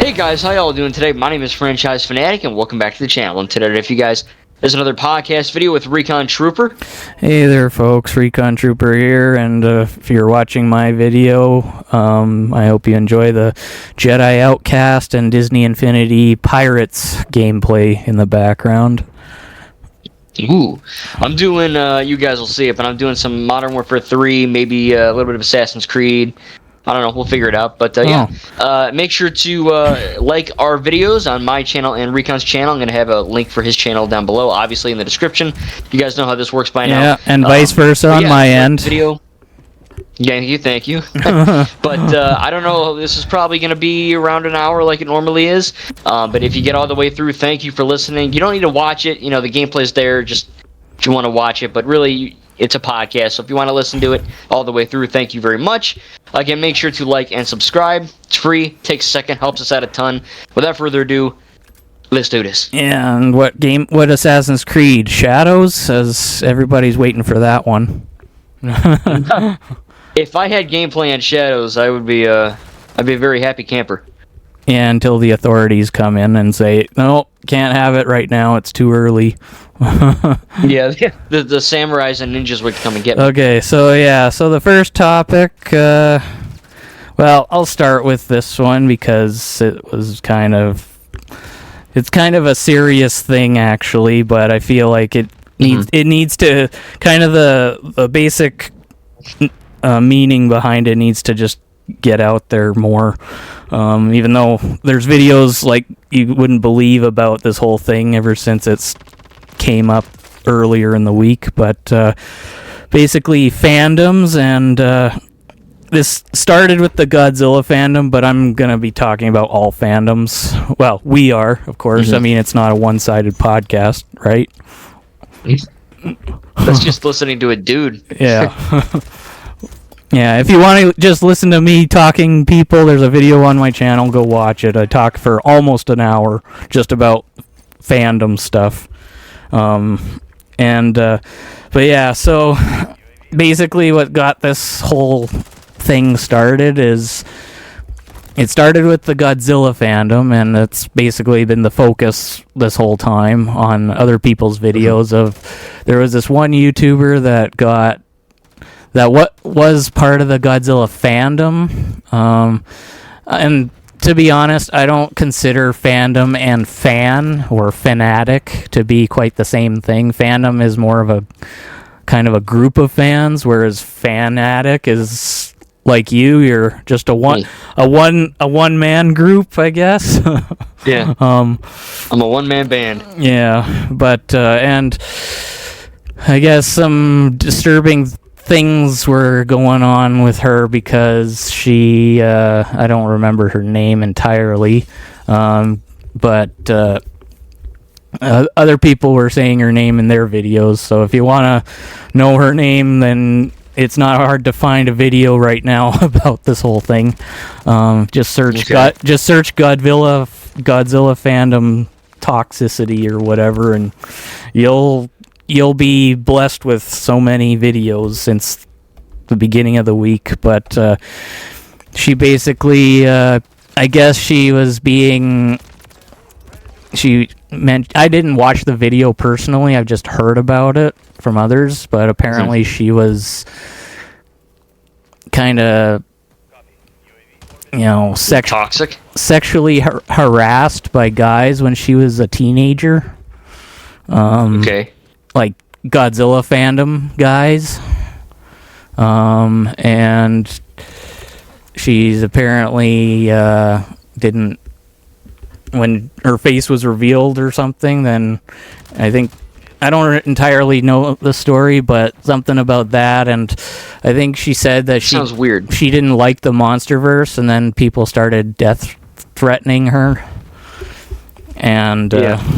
Hey guys, how y'all doing today? My name is Franchise Fanatic, and welcome back to the channel. And today, if you guys, there's another podcast video with Recon Trooper. Hey there, folks. Recon Trooper here, and if you're watching my video, I hope you enjoy the Jedi Outcast and Disney Infinity Pirates gameplay in the background. Ooh, I'm doing, you guys will see it, but I'm doing some Modern Warfare 3, maybe a little bit of Assassin's Creed. I don't know, we'll figure it out, but make sure to like our videos on my channel and Recon's channel. I'm going to have a link for his channel down below, obviously in the description. You guys know how this works by now. Yeah, and vice versa on my end. Video. Thank you. But I don't know, this is probably going to be around an hour like it normally is. But if you get all the way through, thank you for listening. You don't need to watch it. You know, the gameplay's there just if you want to watch it. But really, it's a podcast, so if you want to listen to it all the way through, thank you very much. Again, make sure to like and subscribe. It's free, takes a second, helps us out a ton. Without further ado, let's do this. Yeah, and what Assassin's Creed? Shadows? As everybody's waiting for that one. If I had gameplay on Shadows, I'd be a very happy camper. Yeah, until the authorities come in and say, no, can't have it right now, it's too early. Yeah, the samurais and ninjas would come and get me. Okay, so the first topic, well, I'll start with this one because it's kind of a serious thing actually, but I feel like it needs to kind of the basic meaning behind it needs to just get out there more. Even though there's videos like you wouldn't believe about this whole thing ever since it's came up earlier in the week, but basically fandoms, and this started with the Godzilla fandom, but I'm gonna be talking about all fandoms. Well, we are, of course. I mean, it's not a one-sided podcast, right? That's just listening to a dude. Yeah. Yeah, if you want to just listen to me talking people, there's a video on my channel. Go watch it. I talk for almost an hour just about fandom stuff. But yeah, so basically what got this whole thing started is it started with the Godzilla fandom, and it's basically been the focus this whole time on other people's videos of, there was this one YouTuber that was part of the Godzilla fandom, and to be honest, I don't consider fandom and fan or fanatic to be quite the same thing. Fandom is more of a kind of a group of fans, whereas fanatic is like you're just a one man group, I guess. Yeah. I'm a one-man band. Yeah, but and I guess some disturbing things were going on with her because she I don't remember her name entirely, but other people were saying her name in their videos, so if you want to know her name, then it's not hard to find a video right now about this whole thing. Just search Godzilla fandom toxicity or whatever, and you'll be blessed with so many videos since the beginning of the week. But she basically, I guess she was being, I didn't watch the video personally, I've just heard about it from others, but apparently she was kind of, toxic, sexually harassed by guys when she was a teenager. Okay. Like Godzilla fandom guys, and she's apparently didn't, when her face was revealed or something, then I don't entirely know the story, but something about that, and I think she said that sounds weird. She didn't like the MonsterVerse, and then people started death threatening her. And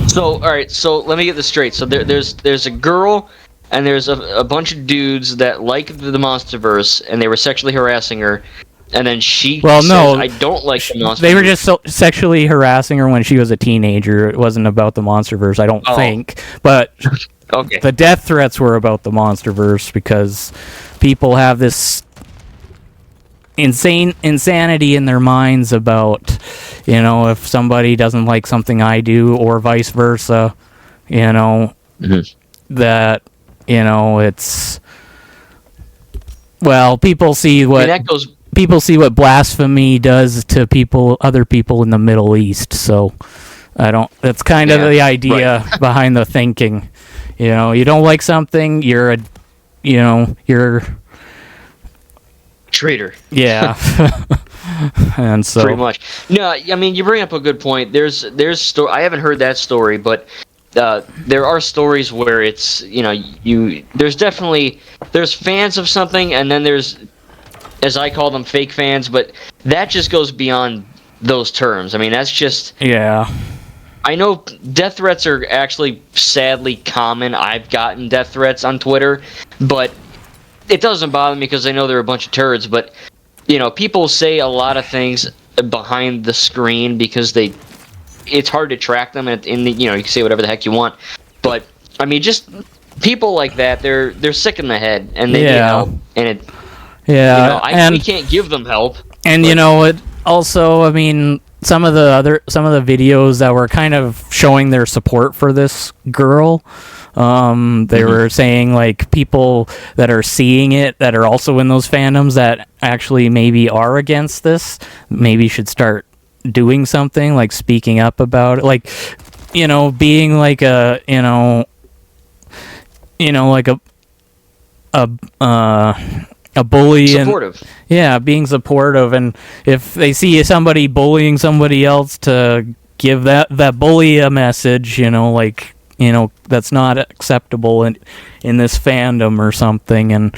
So all right, so let me get this straight. So there's a girl and there's a bunch of dudes that like the MonsterVerse, and they were sexually harassing her, and then she says, I don't like the MonsterVerse. They were just sexually harassing her when she was a teenager. It wasn't about the MonsterVerse, I don't think, but okay. The death threats were about the MonsterVerse because people have this insanity in their minds about if somebody doesn't like something I do or vice versa, that, it's, well, people see what blasphemy does to other people in the Middle East. So that's kind of the idea behind the thinking. You don't like something, you're you're traitor. Yeah. And so pretty much. No, I mean, you bring up a good point. There's I haven't heard that story, but there are stories where it's, there's fans of something, and then there's, as I call them, fake fans, but that just goes beyond those terms. I mean, that's just... Yeah. I know death threats are actually sadly common. I've gotten death threats on Twitter, but it doesn't bother me because I know they're a bunch of turds. But, people say a lot of things behind the screen because it's hard to track them, and you can say whatever the heck you want. But, I mean, just people like that, they're sick in the head, and they need help. And we can't give them help. And, it also, I mean... Some of the videos that were kind of showing their support for this girl, they were saying, like, people that are seeing it that are also in those fandoms that actually maybe are against this maybe should start doing something, like speaking up about it, like, being like a a bully, supportive. Being supportive, and if they see somebody bullying somebody else, to give that bully a message, that's not acceptable in this fandom or something. And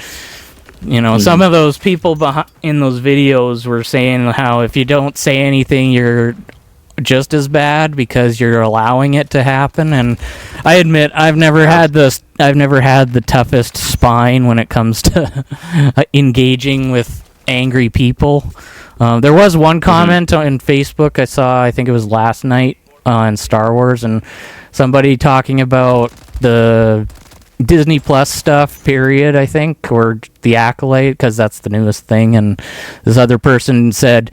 some of those people in those videos were saying how if you don't say anything, you're just as bad because you're allowing it to happen. And I admit I've never had the toughest spine when it comes to engaging with angry people. There was one comment on Facebook I saw, I think it was last night, on Star Wars, and somebody talking about the Disney Plus stuff, period, I think, or the Acolyte, because that's the newest thing. And this other person said,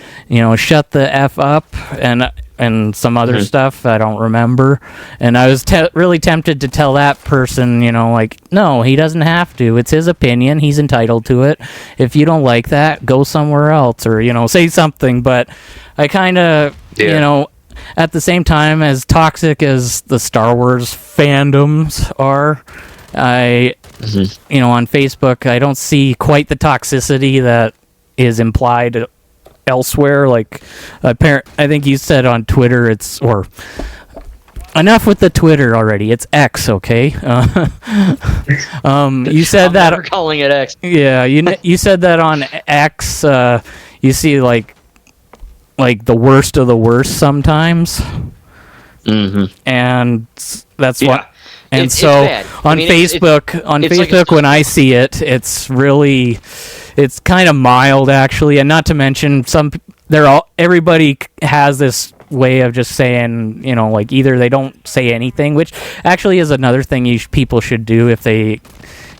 shut the F up, and some other stuff I don't remember. And I was really tempted to tell that person, no, he doesn't have to. It's his opinion. He's entitled to it. If you don't like that, go somewhere else, or, say something. But I kind of, at the same time, as toxic as the Star Wars fandoms are, on Facebook, I don't see quite the toxicity that is implied elsewhere. Like, I think you said on Twitter, enough with the Twitter already. It's X, okay? You said that. We're calling it X. Yeah, you said that on X. You see like the worst of the worst sometimes. And that's what. And it's on Facebook, when I see it, it's really, it's kind of mild, actually. And not to mention, everybody has this way of just saying, like, either they don't say anything, which actually is another thing people should do if they,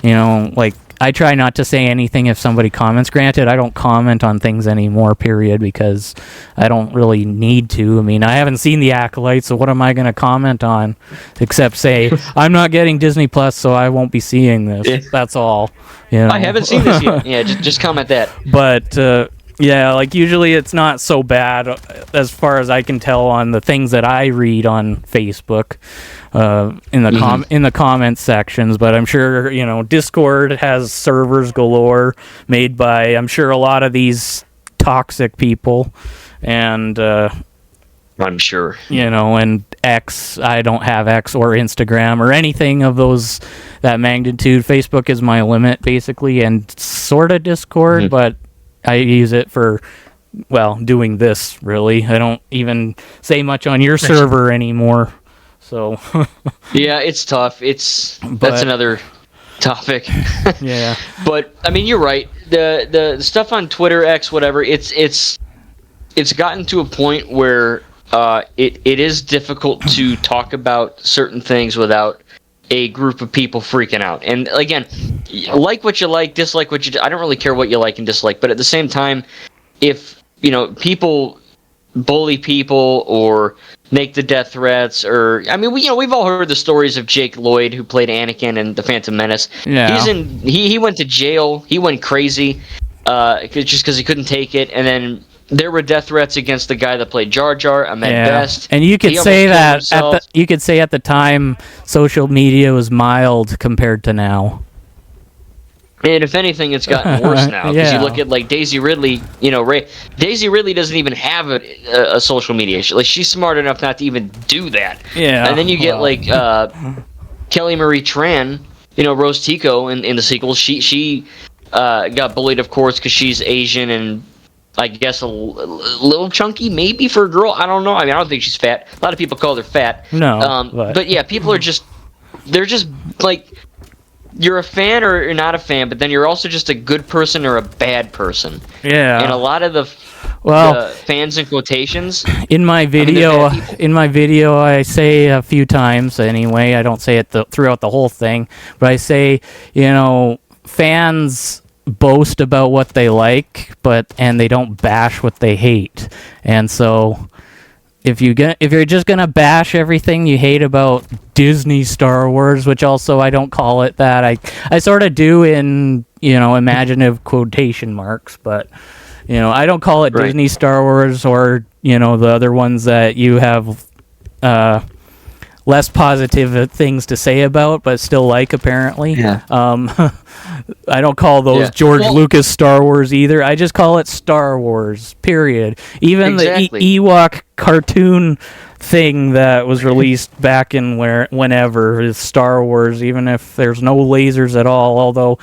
like, I try not to say anything if somebody comments. Granted, I don't comment on things anymore, period, because I don't really need to. I mean, I haven't seen The Acolyte, so what am I going to comment on except say, I'm not getting Disney Plus, so I won't be seeing this. Yeah. That's all. I haven't seen this yet. Yeah, just comment that. But, like, usually it's not so bad, as far as I can tell, on the things that I read on Facebook. In the comment sections, but I'm sure Discord has servers galore made by, I'm sure, a lot of these toxic people, and I'm sure and X. I don't have X or Instagram or anything of that magnitude. Facebook is my limit, basically, and sort of Discord, but I use it for doing this. Really, I don't even say much on your server anymore. So yeah, it's tough. That's another topic. Yeah, but I mean, you're right. The stuff on Twitter, X, whatever. It's gotten to a point where it is difficult to talk about certain things without a group of people freaking out. And again, like what you like, dislike what you. I don't really care what you like and dislike, but at the same time, if people bully people or make the death threats, or I mean, we've all heard the stories of Jake Lloyd, who played Anakin in the Phantom Menace. Yeah. He went to jail. He went crazy, just because he couldn't take it. And then there were death threats against the guy that played Jar Jar, Ahmed Best. And you could He say almost killed that himself. you could say at the time social media was mild compared to now. And if anything, it's gotten worse now. Because Yeah. you look at like Daisy Ridley, Daisy Ridley doesn't even have a social media. She's smart enough not to even do that. Yeah. And then you get like Kelly Marie Tran, Rose Tico in the sequels. She got bullied, of course, because she's Asian and I guess a little chunky, maybe for a girl. I don't know. I mean, I don't think she's fat. A lot of people call her fat. No, but yeah, people are they're just like, you're a fan or you're not a fan, but then you're also just a good person or a bad person. Yeah. And a lot of the fans in quotations. In my video, they're bad people. I say a few times anyway. I don't say it throughout the whole thing, but I say, fans boast about what they like, and they don't bash what they hate. And so, if you're just gonna bash everything you hate about Disney Star Wars, which also I don't call it that. I sort of do in imaginative quotation marks, but I don't call it Right. Disney Star Wars or the other ones that you have less positive things to say about, but still like apparently. Yeah. I don't call those Yeah. George Lucas Star Wars either. I just call it Star Wars, period. Even Exactly. the Ewok cartoon thing that was released back in whenever is Star Wars, even if there's no lasers at all, although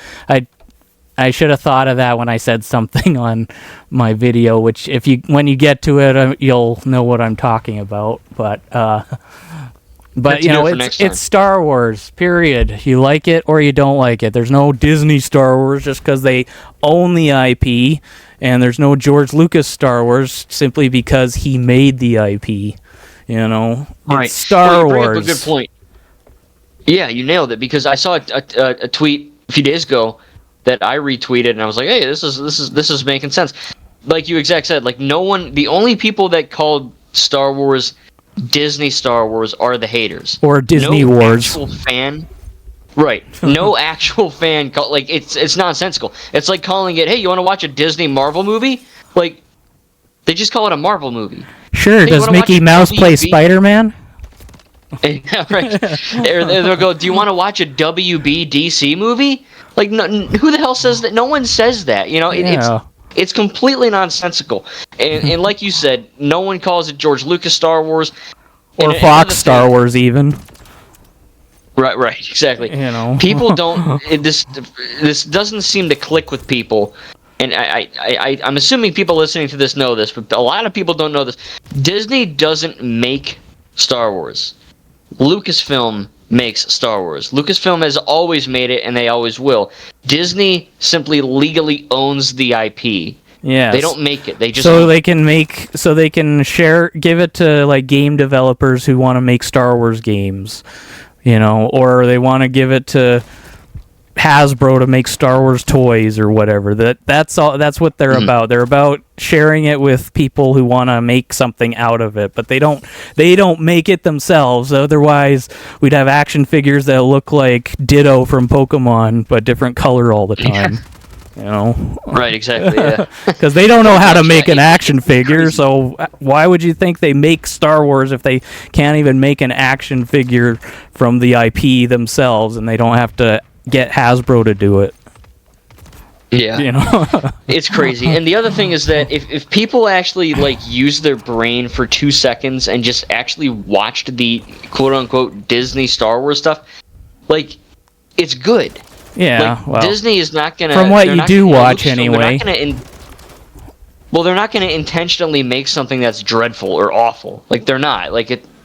I should have thought of that when I said something on my video, which when you get to it, you'll know what I'm talking about. But it's Star Wars, period. You like it or you don't like it. There's no Disney Star Wars just because they own the IP, and there's no George Lucas Star Wars simply because he made the IP. Right. It's Star you bring Wars. up a good point. Yeah, you nailed it, because I saw a tweet a few days ago that I retweeted, and I was like, hey, this is making sense. Like you said, like the only people that called Star Wars Disney Star Wars are the haters. Or Disney no Wars. Actual fan, right. No actual fan, like, it's nonsensical. It's like calling it, hey, you want to watch a Disney Marvel movie? Like, they just call it a Marvel movie. Sure, Hey, does wanna Mickey watch Mouse play WB? Spider-Man? Yeah, right. Or they'll go, do you want to watch a WBDC movie? Like, no, who the hell says that? No one says that. It's completely nonsensical. And like you said, no one calls it George Lucas Star Wars. Or And Fox Star Wars, even. Right, exactly. People don't. This doesn't seem to click with people. And I'm assuming people listening to this know this, but a lot of people don't know this. Disney doesn't make Star Wars. Lucasfilm makes Star Wars. Lucasfilm has always made it, and they always will. Disney simply legally owns the IP. Yeah. They don't make it. They just they can give it to like game developers who want to make Star Wars games, or they want to give it to Hasbro to make Star Wars toys or whatever. That's all. That's what they're about. They're about sharing it with people who want to make something out of it, but they don't make it themselves. Otherwise, we'd have action figures that look like Ditto from Pokemon, but different color all the time. Right, exactly. Yeah. Because they don't know how to make an action figure, so why would you think they make Star Wars if they can't even make an action figure from the IP themselves, and they don't have to get Hasbro to do it? Yeah. It's crazy. And the other thing is that if people actually use their brain for 2 seconds and just actually watched the quote unquote Disney Star Wars stuff, it's good. Yeah, well, Disney is not gonna. From what you do watch, they're anyway. They're not gonna intentionally make something that's dreadful or awful. They're not.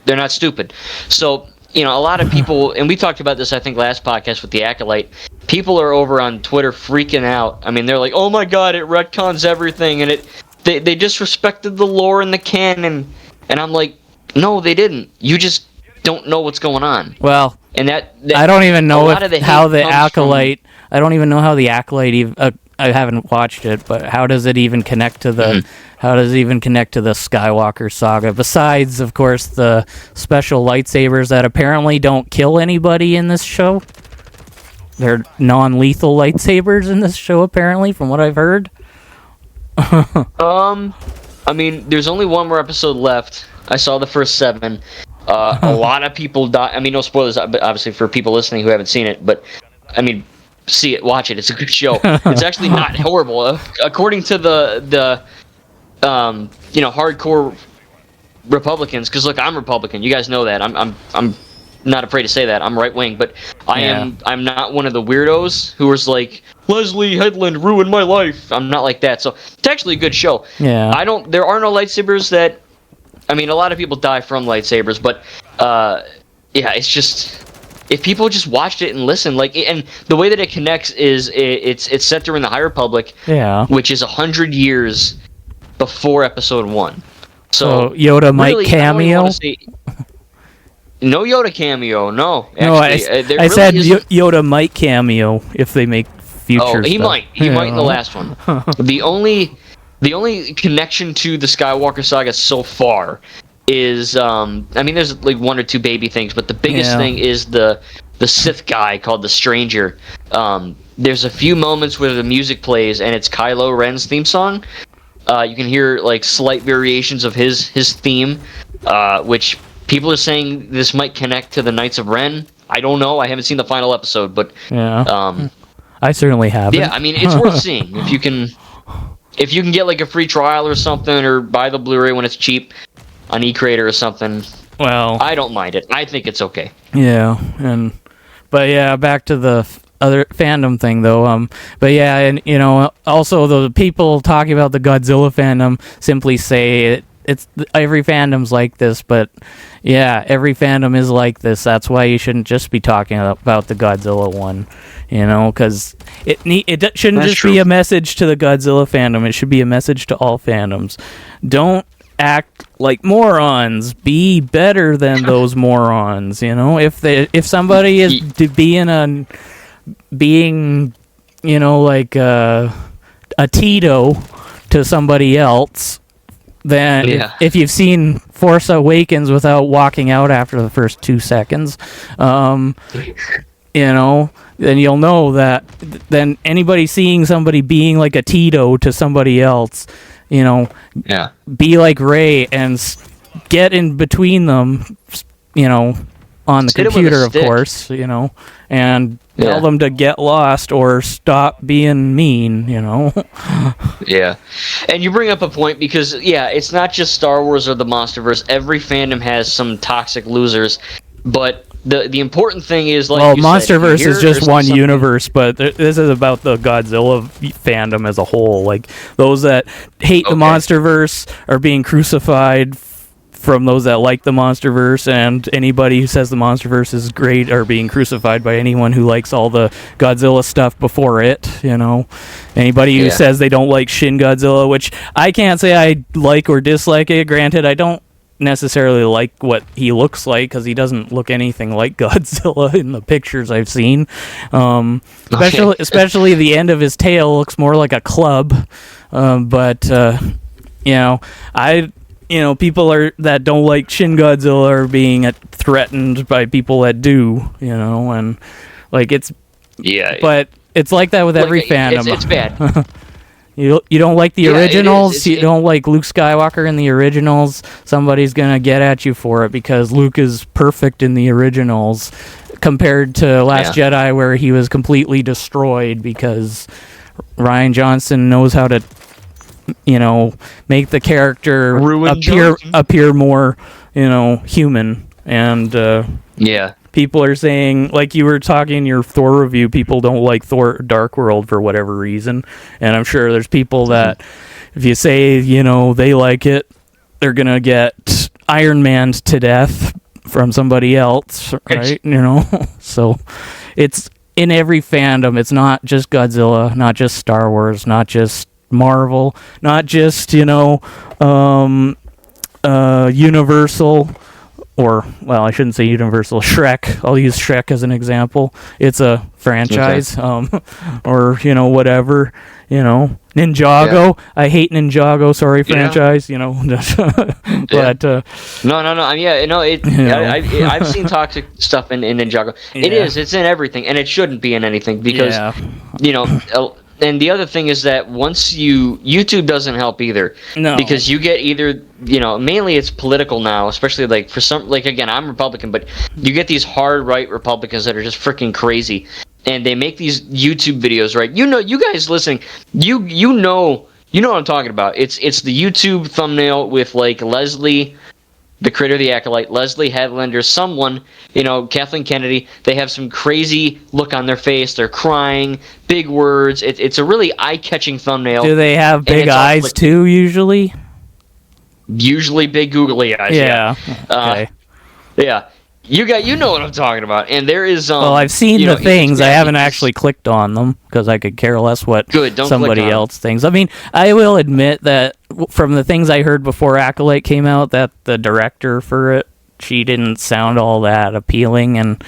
They're not stupid. So a lot of people, and we talked about this, I think, last podcast with the Acolyte. People are over on Twitter freaking out. I mean, they're like, "Oh my God, it retcons everything," and they disrespected the lore and the canon. And I'm like, no, they didn't. You just don't know what's going on. Well, and that I don't even know I don't even know how the Acolyte I haven't watched it, but how does it even connect to the Skywalker saga? Besides, of course, the special lightsabers that apparently don't kill anybody in this show. They're non-lethal lightsabers in this show, apparently, from what I've heard. I mean, there's only one more episode left. I saw the first 7. A lot of people die. I mean, no spoilers, obviously, for people listening who haven't seen it. But, I mean, see it, watch it. It's a good show. It's actually not horrible. According to the hardcore Republicans, because look, I'm Republican. You guys know that. I'm not afraid to say that. I'm right wing, but I'm not one of the weirdos who was like, Leslie Headland ruined my life. I'm not like that. So it's actually a good show. Yeah. There are no lightsabers that. I mean, a lot of people die from lightsabers, but it's just. If people just watched it and listened, and the way that it connects is it's set during the High Republic, which is 100 years before Episode 1. So Yoda might really, cameo. No Yoda cameo. No. Actually, I said Yoda might cameo if they make future. Oh, he stuff. might. He might in the last one. The only connection to the Skywalker saga so far is there's like 1 or 2 baby things, but the biggest thing is the Sith guy called the Stranger. There's a few moments where the music plays and it's Kylo Ren's theme song. You can hear like slight variations of his theme, which people are saying this might connect to the Knights of Ren. I don't know. I haven't seen the final episode, but I certainly haven't. Yeah, I mean it's worth seeing if you can get like a free trial or something, or buy the Blu-ray when it's cheap on eCreator or something. Well, I don't mind it. I think it's okay. Yeah, back to the other fandom thing though. Also the people talking about the Godzilla fandom simply say it's every fandom's like this, but yeah, every fandom is like this. That's why you shouldn't just be talking about the Godzilla one, because it shouldn't That's just true. be a message to the Godzilla fandom. It should be a message to all fandoms. Don't act like morons. Be better than those morons. If somebody is being like a Tito to somebody else, then if you've seen Force Awakens without walking out after the first 2 seconds, then you'll know that. Then anybody seeing somebody being like a Tito to somebody else, be like Rey and get in between them, on the computer, of course, and tell them to get lost or stop being mean, Yeah. And you bring up a point because, it's not just Star Wars or the MonsterVerse. Every fandom has some toxic losers, but the important thing is, like MonsterVerse is just one universe, but this is about the Godzilla fandom as a whole. Like, those that hate the MonsterVerse are being crucified from those that like the MonsterVerse, and anybody who says the MonsterVerse is great are being crucified by anyone who likes all the Godzilla stuff before it, Anybody who says they don't like Shin Godzilla, which I can't say I like or dislike it. Granted, I don't necessarily like what he looks like, because he doesn't look anything like Godzilla in the pictures I've seen. Especially the end of his tail looks more like a club. People that don't like Shin Godzilla are being threatened by people that do, and like it's but it's like that with every fandom. It's bad. You don't like the originals, you don't like Luke Skywalker in the originals, somebody's gonna get at you for it because Luke is perfect in the originals compared to Last Jedi, where he was completely destroyed because Rian Johnson knows how to make the character appear more, human. And people are saying, like you were talking in your Thor review, people don't like Thor Dark World for whatever reason. And I'm sure there's people that, if you say, they like it, they're going to get Iron Man'd to death from somebody else, right? So it's in every fandom. It's not just Godzilla, not just Star Wars, not just Marvel, not just Universal or, well, I shouldn't say Universal, Shrek. I'll use Shrek as an example. It's a franchise, or, whatever, Ninjago. Yeah. I hate Ninjago, sorry, franchise, but... I've seen toxic stuff in Ninjago. Yeah. It's in everything, and it shouldn't be in anything, because, and the other thing is that once YouTube doesn't help either. No. Because you get either, mainly it's political now, especially like for some, like again, I'm Republican, but you get these hard right Republicans that are just freaking crazy. And they make these YouTube videos, right? You guys listening, you know what I'm talking about. It's the YouTube thumbnail with like Leslie, the Critter, the Acolyte, Leslie Headlander, someone, Kathleen Kennedy. They have some crazy look on their face. They're crying, big words. It's a really eye-catching thumbnail. Do they have big eyes too, usually? Usually big googly eyes, yeah. Okay. Yeah. You know what I'm talking about. And there is... well, I've seen the things. I haven't actually clicked on them, because I could care less what somebody else thinks. I mean, I will admit that from the things I heard before Acolyte came out, that the director for it, she didn't sound all that appealing. And,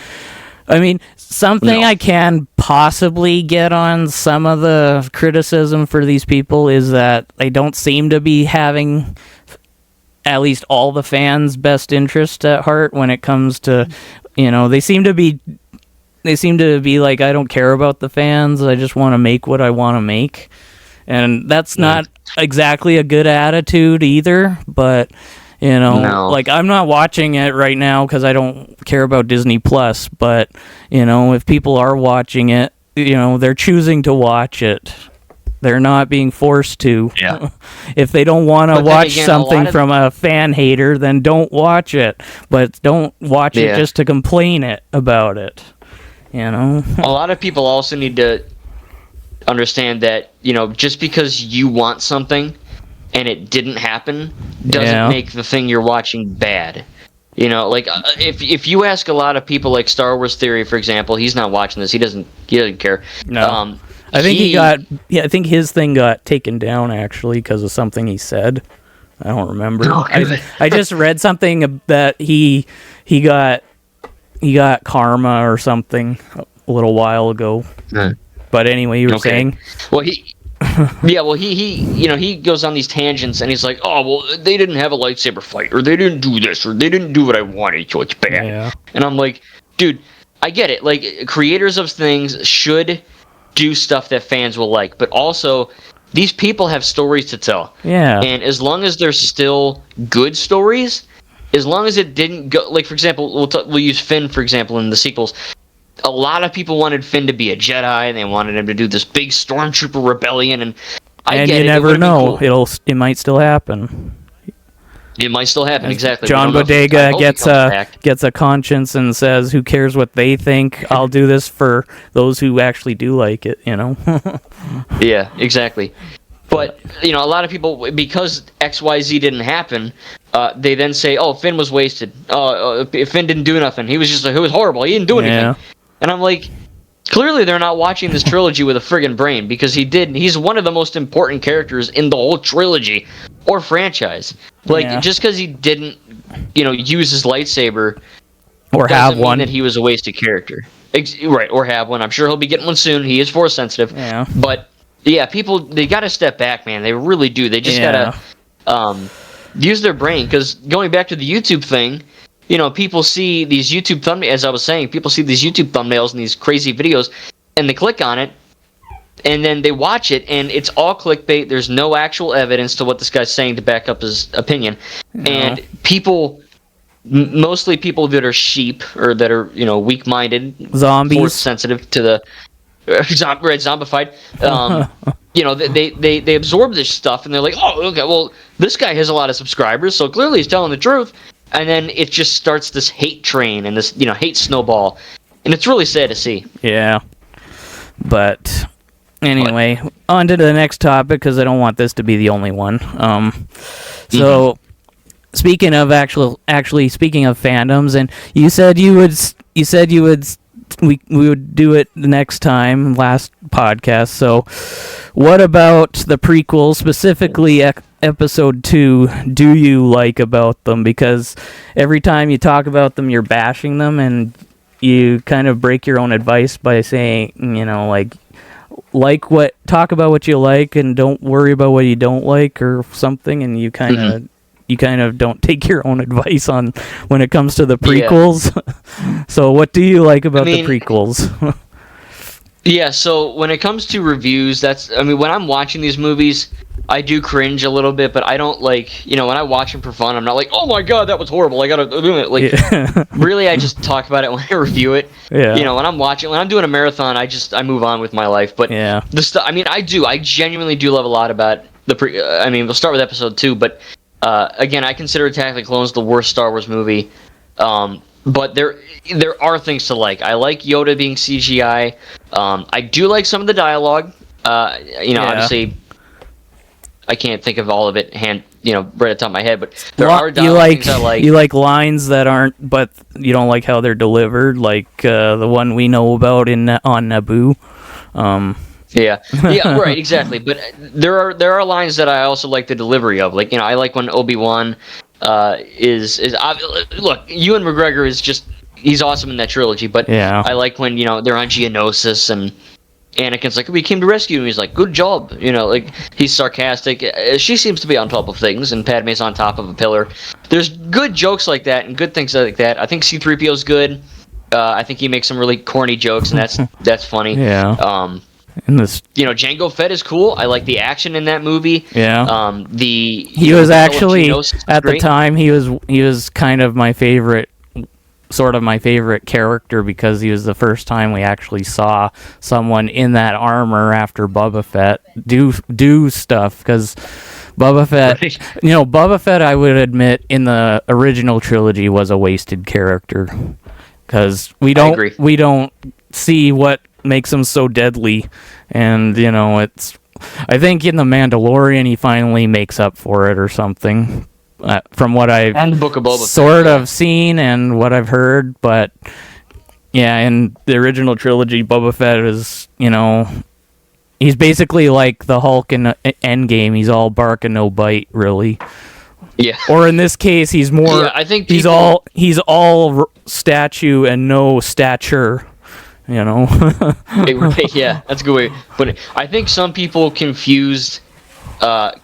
I mean, something I can possibly get on some of the criticism for these people is that they don't seem to be having... at least all the fans' best interest at heart when it comes to, they seem to be like, I don't care about the fans, I just want to make what I want to make. And that's not exactly a good attitude either, but, like, I'm not watching it right now because I don't care about Disney Plus, but, if people are watching it, they're choosing to watch it. They're not being forced to. Yeah. If they don't want to watch something from a fan hater, then don't watch it. But don't watch it just to complain about it. A lot of people also need to understand that, just because you want something and it didn't happen doesn't make the thing you're watching bad. Like if you ask a lot of people, like Star Wars Theory, for example, he's not watching this. He doesn't care. No. I think I think his thing got taken down, actually, because of something he said. I don't remember. I just read something that he got karma or something a little while ago. But anyway, you were saying? Well, he goes on these tangents, and he's like, oh, well, they didn't have a lightsaber fight, or they didn't do this, or they didn't do what I wanted, so it's bad. Yeah. And I'm like, dude, I get it. Like, creators of things should do stuff that fans will like, but also these people have stories to tell. Yeah. And as long as they're still good stories, as long as it didn't go, like, for example, we'll use Finn, for example, in the sequels. A lot of people wanted Finn to be a Jedi, and they wanted him to do this big stormtrooper rebellion, and you never know. Cool. It might still happen. It might still happen, exactly. John Bodega gets a conscience and says, who cares what they think? I'll do this for those who actually do like it, Yeah, exactly. But, a lot of people, because XYZ didn't happen, they then say, oh, Finn was wasted. Finn didn't do nothing. He was horrible. He didn't do anything. Yeah. And I'm like, clearly they're not watching this trilogy with a friggin' brain, because he's one of the most important characters in the whole trilogy or franchise. Like, just because he didn't, use his lightsaber or have one, mean that he was a wasted character. Right, or have one. I'm sure he'll be getting one soon. He is Force sensitive. Yeah. But people, they got to step back, man. They really do. They just got to use their brain, because going back to the YouTube thing, people see these YouTube thumbnails, as I was saying, people see these YouTube thumbnails and these crazy videos, and they click on it, and then they watch it, and it's all clickbait. There's no actual evidence to what this guy's saying to back up his opinion. No. And people, mostly people that are sheep, or that are, weak-minded, zombies, force-sensitive to the zombified, they absorb this stuff, and they're like, oh, okay, well, this guy has a lot of subscribers, so clearly he's telling the truth. And then it just starts this hate train and this, hate snowball. And it's really sad to see. Yeah. But anyway, on to the next topic, because I don't want this to be the only one. Speaking of speaking of fandoms, and you said we would do it the next time, last podcast. So what about the prequels, specifically episode 2 do you like about them? Because every time you talk about them, you're bashing them, and you kind of break your own advice by saying, talk about what you like and don't worry about what you don't like or something, and you kind of don't take your own advice on when it comes to the prequels. Yeah. So what do you like about the prequels? Yeah, so when it comes to reviews, when I'm watching these movies, I do cringe a little bit, but I don't when I watch them for fun, I'm not like, oh my god, that was horrible, I gotta do it. Really, I just talk about it when I review it. Yeah. When I'm doing a marathon, I move on with my life. But yeah, I genuinely do love a lot about we'll start with episode 2, but again, I consider Attack of the Clones the worst Star Wars movie. But there are things to like. I like Yoda being CGI. I do like some of the dialogue. Obviously, I can't think of all of it right at the top of my head, but there are dialogue things I like. You like lines that aren't, but you don't like how they're delivered, like the one we know about on Naboo. Yeah, right, exactly. But there are lines that I also like the delivery of. I like when Obi-Wan look, Ewan McGregor he's awesome in that trilogy, but yeah. I like when they're on Geonosis and Anakin's like, we came to rescue him. He's like, good job, he's sarcastic. She seems to be on top of things, and Padme's on top of a pillar. There's good jokes like that and good things like that. I think C-3PO's good. I think he makes some really corny jokes, and that's funny. Yeah. Jango Fett is cool. I like the action in that movie. Yeah. He was actually at the time he was kind of my favorite character, because he was the first time we actually saw someone in that armor after Boba Fett do stuff. Because Boba Fett, right. Boba Fett, I would admit, in the original trilogy was a wasted character, because we don't see what makes him so deadly, and I think in The Mandalorian he finally makes up for it or something, from what I've and Book of Boba sort of seen and what I've heard. But yeah, in the original trilogy, Boba Fett is he's basically like the Hulk in Endgame. He's all bark and no bite, really. Yeah. Or in this case, he's more. Yeah, I think he's all statue and no stature. Yeah, that's a good way to put it. I think some people confused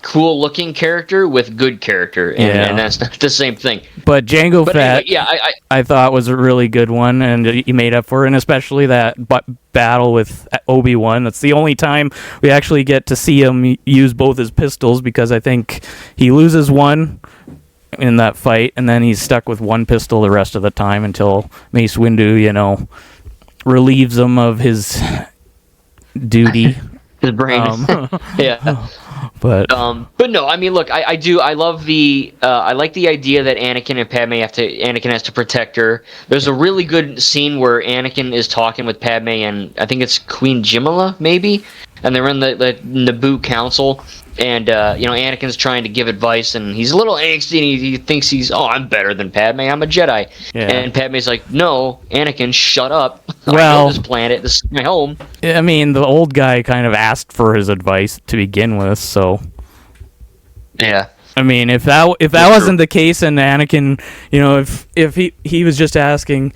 cool looking character with good character, and that's not the same thing. But Jango Fett, anyway, I thought was a really good one, and he made up for it, and especially that battle with Obi-Wan. That's the only time we actually get to see him use both his pistols, because I think he loses one in that fight, and then he's stuck with one pistol the rest of the time until Mace Windu, relieves him of his duty. His brain. Yeah. But no, look, I love I like the idea that Anakin has to protect her. There's a really good scene where Anakin is talking with Padme, and I think it's Queen Jimala, maybe, and they're in the Naboo Council, and Anakin's trying to give advice, and he's a little angsty, and he thinks I'm better than Padme, I'm a Jedi. Yeah. And Padme's like, no, Anakin, shut up. I know this planet, this is my home. The old guy kind of asked for his advice to begin with, so yeah. If that wasn't the case, and Anakin, if he was just asking,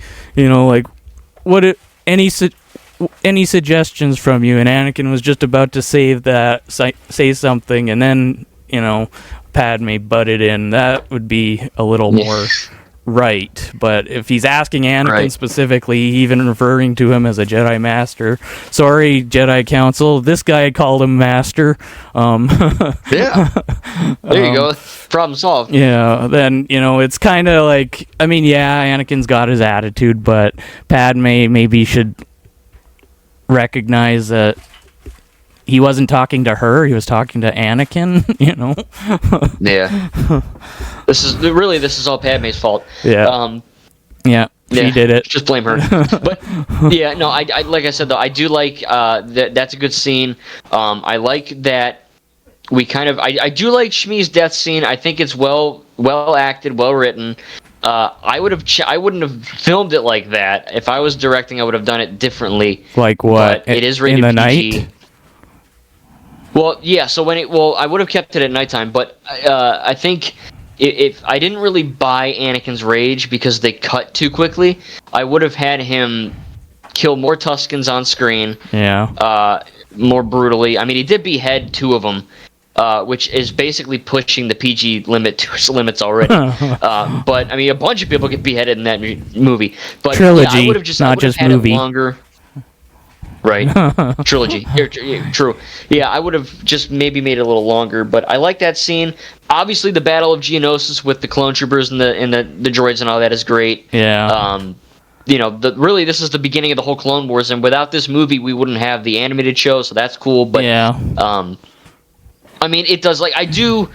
any suggestions from you, and Anakin was just about to say something, and then Padme butted in, that would be a little more right. But if he's asking Anakin specifically, even referring to him as a Jedi Master, sorry Jedi Council, this guy called him Master. Yeah, there you go, problem solved. Yeah, then it's kind of like, Anakin's got his attitude, but Padme maybe should recognize that he wasn't talking to her, he was talking to Anakin. Yeah. This is all Padme's fault. Yeah. She did it. Just blame her. But yeah, no, I like I said though, I do like that's a good scene. I like that we kind of I do like Shmi's death scene. I think it's well acted, well written. I wouldn't have filmed it like that. If I was directing, I would have done it differently. Like what? But it is rated in the PG. night? Well, yeah. So I would have kept it at nighttime, but I think if I didn't really buy Anakin's rage because they cut too quickly, I would have had him kill more Tuskens on screen. Yeah. More brutally. I mean, he did behead 2 of them, which is basically pushing the PG limit to its limits already. But I mean, a bunch of people get beheaded in that movie. But trilogy, yeah, I would have just not just had movie. It longer. Right, trilogy. True. Yeah, I would have just maybe made it a little longer, but I like that scene. Obviously, the Battle of Geonosis with the clone troopers and the droids and all that is great. Yeah. Really, this is the beginning of the whole Clone Wars, and without this movie, we wouldn't have the animated show, so that's cool. But yeah. I mean, it does I do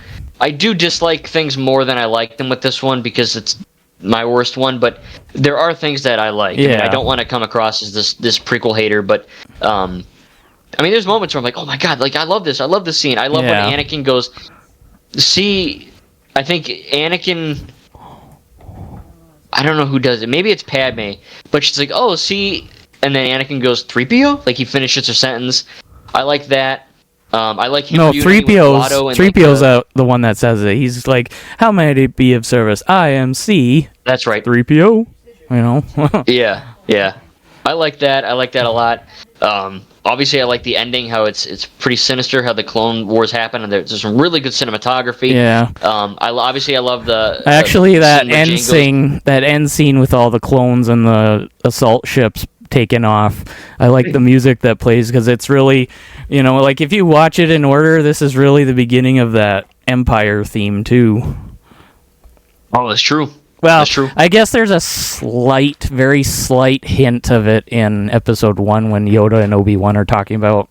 dislike things more than I like them with this one because it's my worst one, but there are things that I like. Yeah. I mean, I don't want to come across as this prequel hater, but I mean, there's moments where I'm like, oh my god, I love this scene. I love when Anakin goes, see, I think Anakin, I don't know who does it, maybe it's Padme, but she's like, oh, see, and then Anakin goes, 3PO? Like, he finishes her sentence. I like that. I like him. No, 3PO's the one that says it. He's like, how may I be of service? I am C. That's right. 3PO. You know? Yeah. I like that. I like that a lot. Obviously, I like the ending, how it's pretty sinister, how the Clone Wars happen, and there's some really good cinematography. Yeah. I love the... Actually, that end scene with all the clones and the assault ships taken off. I like the music that plays because it's really, if you watch it in order, this is really the beginning of that Empire theme too. Oh, that's true. Well, that's true. I guess there's a very slight hint of it in Episode 1 when Yoda and Obi-Wan are talking about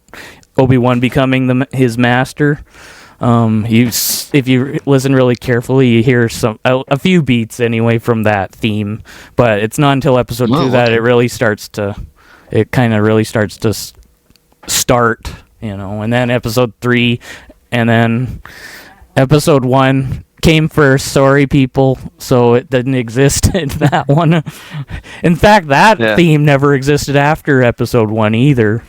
Obi-Wan becoming his master. If you listen really carefully, you hear a few beats anyway from that theme, but it's not until Episode 2 that it really starts to start, and then Episode 3, and then Episode 1 came first. Sorry, people. So it didn't exist in that one. In fact, that theme never existed after Episode 1 either.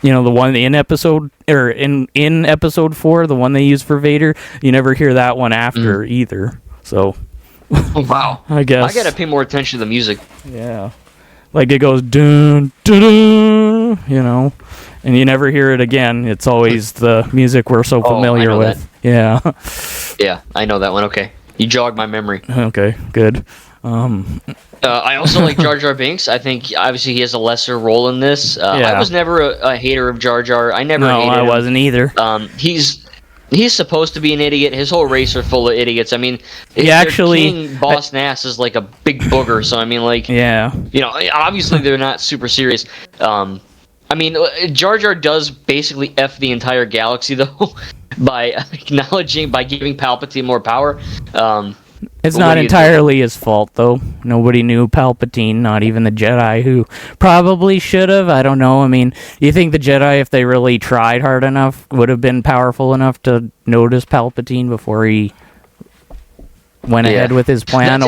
The one in Episode 4, the one they use for Vader, you never hear that one after either. So, oh, wow. I guess I gotta pay more attention to the music. Yeah, like it goes dun dun dun, and you never hear it again. It's always the music we're so familiar with. That. Yeah. Yeah, I know that one. Okay, you jogged my memory. Okay, good. I also like Jar Jar Binks. I think obviously he has a lesser role in this. I was never a hater of Jar Jar. I never hated him. No, I wasn't either. He's supposed to be an idiot. His whole race are full of idiots. I mean, King Boss Nass is like a big booger. So I mean, obviously they're not super serious. I mean, Jar Jar does basically F the entire galaxy though by giving Palpatine more power. It's not entirely his fault, though. Nobody knew Palpatine, not even the Jedi, who probably should have. I don't know. I mean, you think the Jedi, if they really tried hard enough, would have been powerful enough to notice Palpatine before he went ahead with his plan?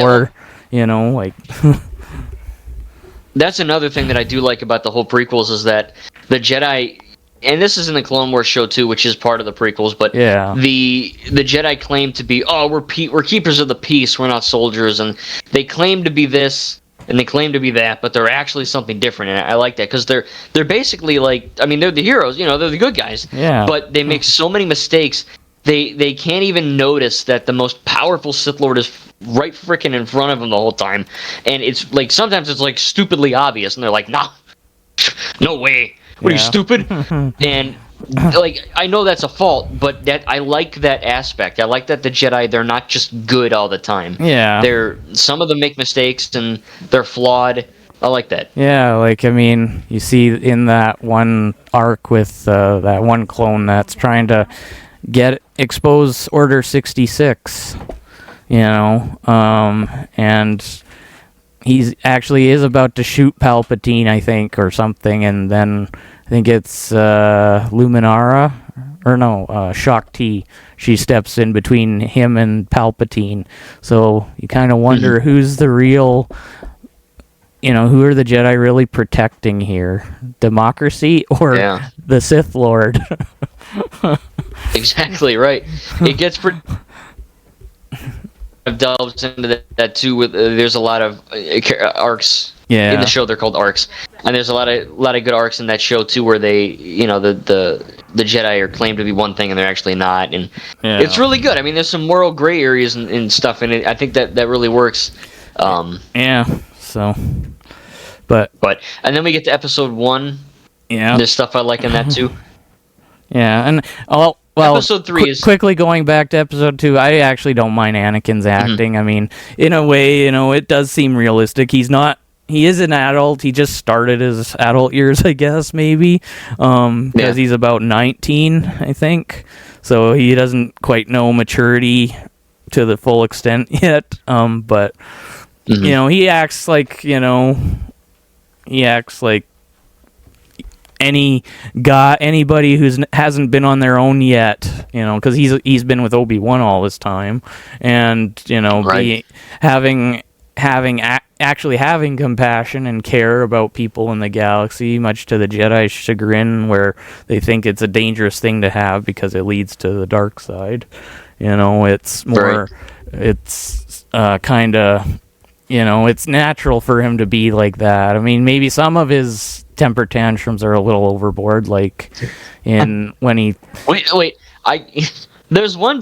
That's another thing that I do like about the whole prequels is that the Jedi... And this is in the Clone Wars show too, which is part of the prequels. But the Jedi claim to be, we're keepers of the peace. We're not soldiers, and they claim to be this and they claim to be that, but they're actually something different. And I like that because they're basically they're the heroes. They're the good guys. Yeah. But they make so many mistakes. They can't even notice that the most powerful Sith Lord is right frickin' in front of them the whole time, and it's sometimes it's stupidly obvious, and they're like, nah, no way. What are you, stupid? And I know that's a fault, but I like that aspect. I like that the Jedi, they're not just good all the time. Yeah. Some of them make mistakes and they're flawed. I like that. Yeah, you see in that one arc with that one clone that's trying to expose Order 66, and he actually is about to shoot Palpatine, I think, or something, and then I think it's Luminara, or no, Shaak Ti. She steps in between him and Palpatine. So you kind of wonder who's the real, who are the Jedi really protecting here? Democracy or the Sith Lord? Exactly right. It gets pretty. Delves into that too. With there's a lot of arcs in the show. They're called arcs, and there's a lot of good arcs in that show too, where they, the Jedi are claimed to be one thing and they're actually not, and it's really good. I mean, there's some moral gray areas and stuff in it. I think that really works. So, but and then we get to episode 1. Yeah, there's stuff I like in that too. Yeah, and well, episode 3 is quickly going back to episode 2. I actually don't mind Anakin's acting. Mm-hmm. I mean, in a way, it does seem realistic. He is an adult. He just started his adult years, I guess, maybe, because he's about 19, I think. So he doesn't quite know maturity to the full extent yet. But he acts like anybody who hasn't been on their own yet, because he's been with Obi-Wan all this time, and actually having compassion and care about people in the galaxy, much to the Jedi's chagrin, where they think it's a dangerous thing to have because it leads to the dark side. It's more, it's kind of, it's natural for him to be like that. I mean, maybe some of his temper tantrums are a little overboard, like when he wait. There's one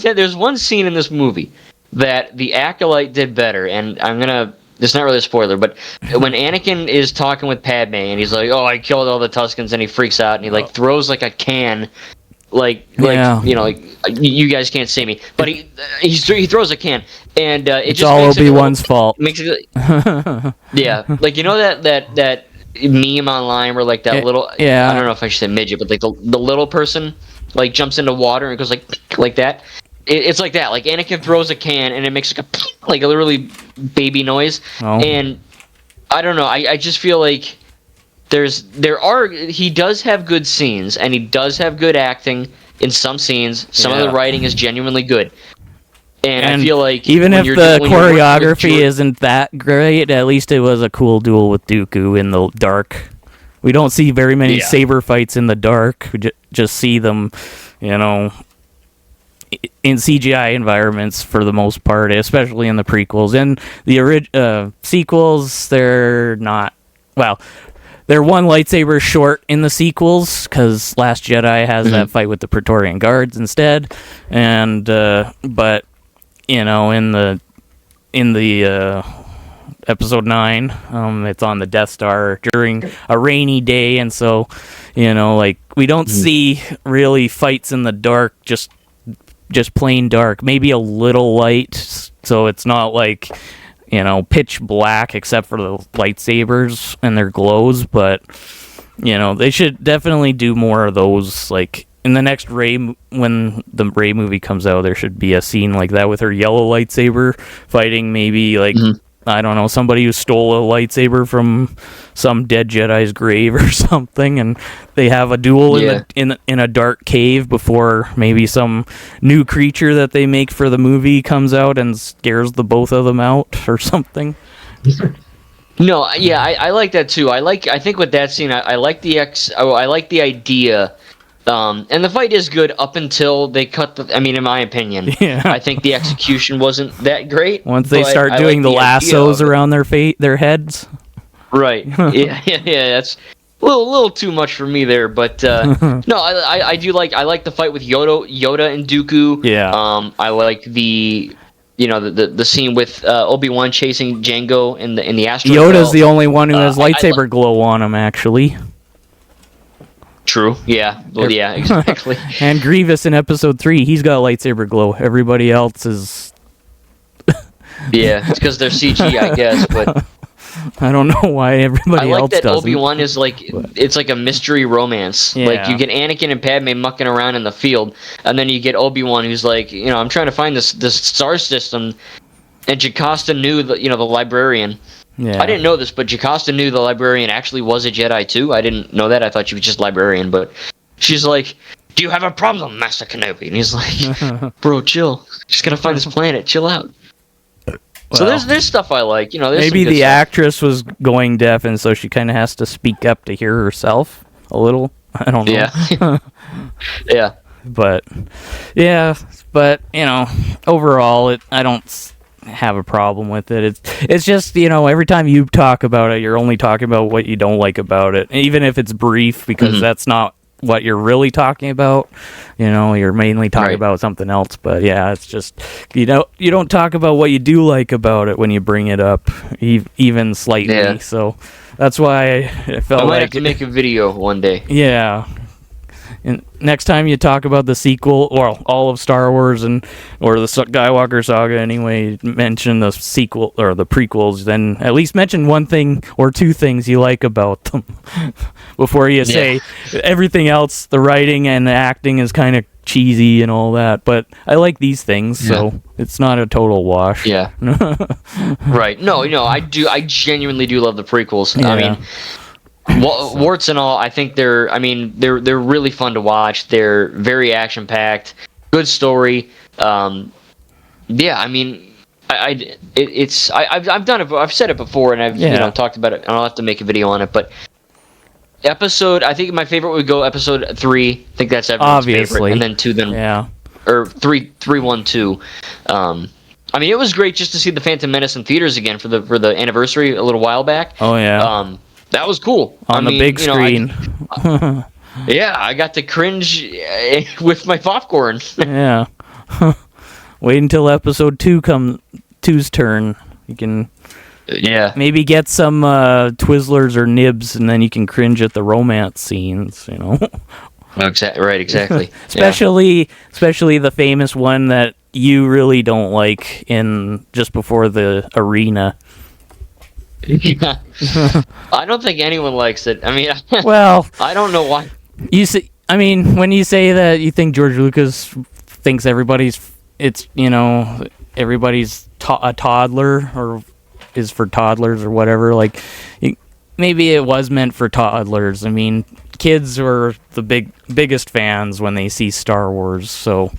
scene in this movie that the Acolyte did better, and it's not really a spoiler, but when Anakin is talking with Padme and he's like, "Oh, I killed all the Tuskens," and he freaks out and he throws a can, you guys can't see me, but he throws a can, and it's just all Obi-Wan's fault. Makes it, yeah, that meme online where that little, I don't know if I should say midget, but the little person jumps into water and goes like that. It's like that. Like Anakin throws a can and it makes a really baby noise. Oh. And I don't know. I just feel like he does have good scenes and he does have good acting in some scenes. Some of the writing is genuinely good. And I feel like even if the choreography isn't that great, at least it was a cool duel with Dooku in the dark. We don't see very many saber fights in the dark. We just see them, in CGI environments for the most part, especially in the prequels. And the sequels, they're not... Well, they're one lightsaber short in the sequels, because Last Jedi has that fight with the Praetorian Guards instead. And, but... in the episode 9, it's on the Death Star during a rainy day, and so we don't see really fights in the dark, just plain dark, maybe a little light, so it's not pitch black except for the lightsabers and their glows. But they should definitely do more of those. In the next Rey, when the Rey movie comes out, there should be a scene like that with her yellow lightsaber fighting maybe I don't know, somebody who stole a lightsaber from some dead Jedi's grave or something, and they have a duel in a dark cave before maybe some new creature that they make for the movie comes out and scares the both of them out or something. No, I like that too. I think with that scene, I like the idea. And the fight is good up until they cut in my opinion, I think the execution wasn't that great. Once they start doing the lassos around their heads. Right. Yeah, that's a little too much for me there, but no, I do like the fight with Yoda and Dooku. Yeah. I like the scene with Obi-Wan chasing Jango in the asteroid Yoda's belt. the only one who has lightsaber glow on him, actually. True. Yeah. Well, yeah, exactly. And Grievous in episode 3, he's got lightsaber glow. Everybody else is... Yeah, it's because they're CG, I guess, but... I don't know why everybody else doesn't. I like that Obi-Wan is it's like a mystery romance. Yeah. You get Anakin and Padme mucking around in the field, and then you get Obi-Wan who's I'm trying to find this star system, and Jocasta knew the librarian. Yeah. I didn't know this, but Jocasta knew the librarian actually was a Jedi too. I didn't know that. I thought she was just librarian, but she's like, "Do you have a problem, Master Kenobi?" And he's like, "Bro, chill. Just gotta find this planet. Chill out." Well, so there's stuff I like. Maybe the actress was going deaf, and so she kind of has to speak up to hear herself a little. I don't know. Yeah. Yeah. But yeah, but overall, I don't have a problem with it. It's just every time you talk about it, you're only talking about what you don't like about it, even if it's brief, because that's not what you're really talking about. You're mainly talking about something else. But yeah, it's just you don't talk about what you do like about it when you bring it up, even slightly. Yeah. So that's why I felt I might like have to make a video one day. Yeah. And next time you talk about the sequel or all of Star Wars or the Skywalker saga anyway, mention the sequel or the prequels, then at least mention one thing or two things you like about them before you say everything else. The writing and the acting is kind of cheesy and all that, but I like these things, so it's not a total wash. Yeah. Right. No, I genuinely do love the prequels. Yeah. I mean, warts and all, I think they're really fun to watch. They're very action packed, good story. Yeah, I mean, I've done it. I've said it before, and I've talked about it. I'll have to make a video on it. But I think my favorite would go episode 3. I think that's everyone's favorite, and then 2, or 3, 1, 2. I mean, it was great just to see the Phantom Menace in theaters again for the anniversary a little while back. Oh yeah. That was cool. On the big screen. Yeah, I got to cringe with my popcorn. Yeah. Wait until episode 2's turn. You can maybe get some Twizzlers or nibs, and then you can cringe at the romance scenes, Exactly. Especially the famous one that you really don't like in just before the arena. Yeah. I don't think anyone likes it. I mean, well, I don't know why. When you say that you think George Lucas thinks everybody's a toddler or is for toddlers or whatever, like maybe it was meant for toddlers. I mean, kids were the biggest fans when they see Star Wars, so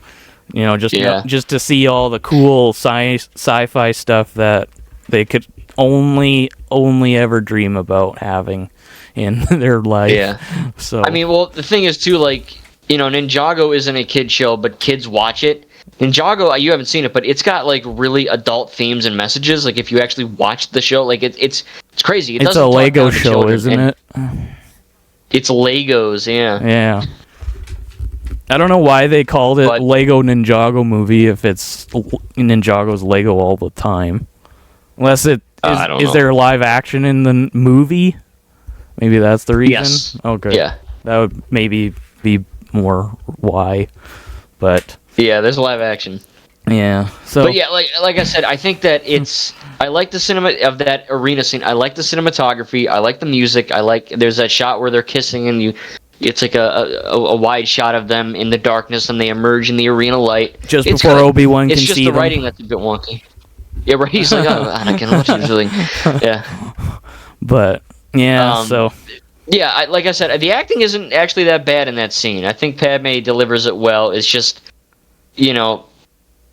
just to see all the cool sci-fi stuff that they could only ever dream about having in their life. Yeah. So I mean, well, the thing is too, like, Ninjago isn't a kid show, but kids watch it. Ninjago, you haven't seen it, but it's got like really adult themes and messages. Like if you actually watch the show, like it's crazy. It's a Lego show, isn't it? It's Legos, yeah. Yeah. I don't know why they called it Lego Ninjago movie if it's Ninjago's Lego all the time. Unless it is there live action in the movie? Maybe that's the reason. Yes. Okay. Yeah. That would maybe be more why, but yeah, there's live action. Yeah. So. But yeah, like I said, I think that I like the cinema of that arena scene. I like the cinematography. I like the music. There's that shot where they're kissing and it's like a wide shot of them in the darkness and they emerge in the arena light. Just before Obi-Wan can see them. It's just the writing that's a bit wonky. Yeah, right. He's like, oh, Anakin, what are you doing? Yeah. But yeah, so. Yeah, like I said, the acting isn't actually that bad in that scene. I think Padme delivers it well. It's just,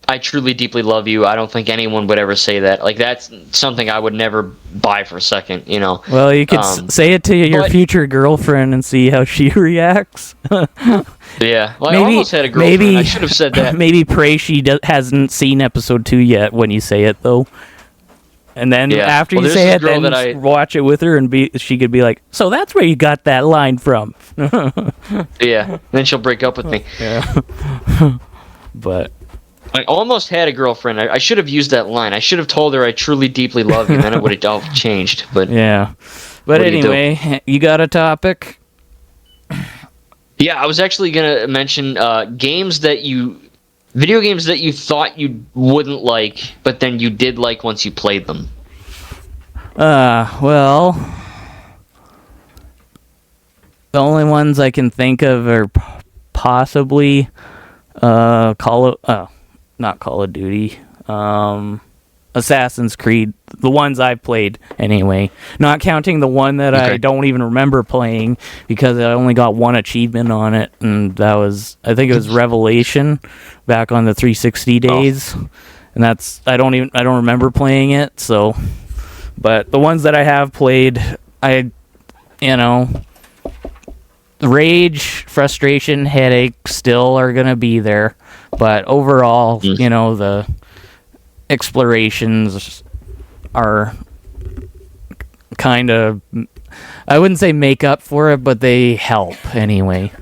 I truly, deeply love you. I don't think anyone would ever say that. Like, that's something I would never buy for a second, Well, you could say it to your future girlfriend and see how she reacts. Yeah. Well, I almost had a girlfriend. I should have said that. Maybe pray she hasn't seen episode 2 yet when you say it, though. And then after you say it, then watch it with her, and she could be like, so that's where you got that line from. Yeah. Then she'll break up with me. Yeah. But. I almost had a girlfriend. I should have used that line. I should have told her I truly, deeply love you, and then it would have all changed. But yeah. But anyway, you got a topic? Yeah, I was actually going to mention video games that you thought you wouldn't like, but then you did like once you played them. Well, the only ones I can think of are possibly not Call of Duty, Assassin's Creed, the ones I've played anyway, not counting the one that I don't even remember playing because I only got one achievement on it, and that was, I think it was Revelation back on the 360 days, and I don't remember playing it. So, but the ones that I have played, rage, frustration, headache still are gonna be there, but overall, the explorations are kind of, I wouldn't say make up for it, but they help anyway.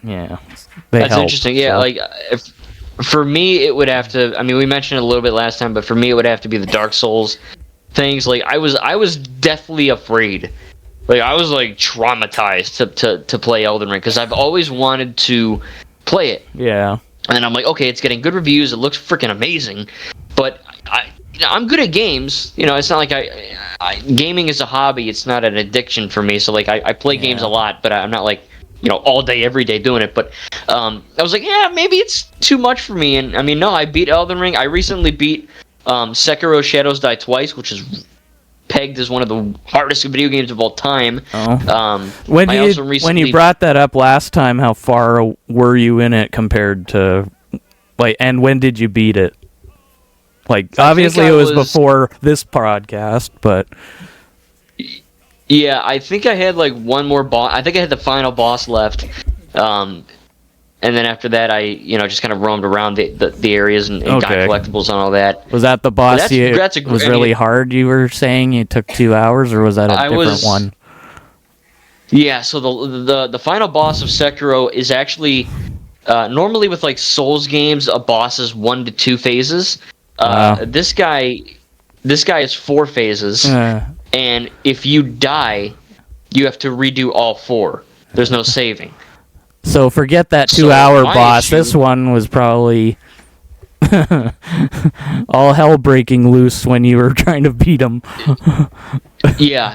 Yeah, that's help, interesting. Yeah, so. Like for me, it would have to. I mean, we mentioned it a little bit last time, but for me, it would have to be the Dark Souls things. Like I was deathly afraid. Like I was like traumatized to play Elden Ring because I've always wanted to play it. Yeah. And I'm like, okay, it's getting good reviews. It looks freaking amazing, but I'm good at games. It's not like gaming is a hobby. It's not an addiction for me. So like I play games a lot, but I'm not like all day every day doing it. But I was like, yeah, maybe it's too much for me. And I mean, no, I beat Elden Ring. I recently beat Sekiro: Shadows Die Twice, which is pegged as one of the hardest video games of all time. When you brought that up last time, how far were you in it compared to and when did you beat it? Like obviously it was before this podcast, but yeah, I think I had like one more boss. I think I had the final boss left. And then after that, I just kind of roamed around the areas and got collectibles and all that. Was that the boss was really hard, you were saying? It took 2 hours, or was that a different one? Yeah, so the final boss of Sekiro is actually... normally with like Souls games, a boss is 1 to 2 phases. This guy is 4 phases. And if you die, you have to redo all 4. There's no saving. So forget that 2-hour boss. This one was probably all hell breaking loose when you were trying to beat him. Yeah,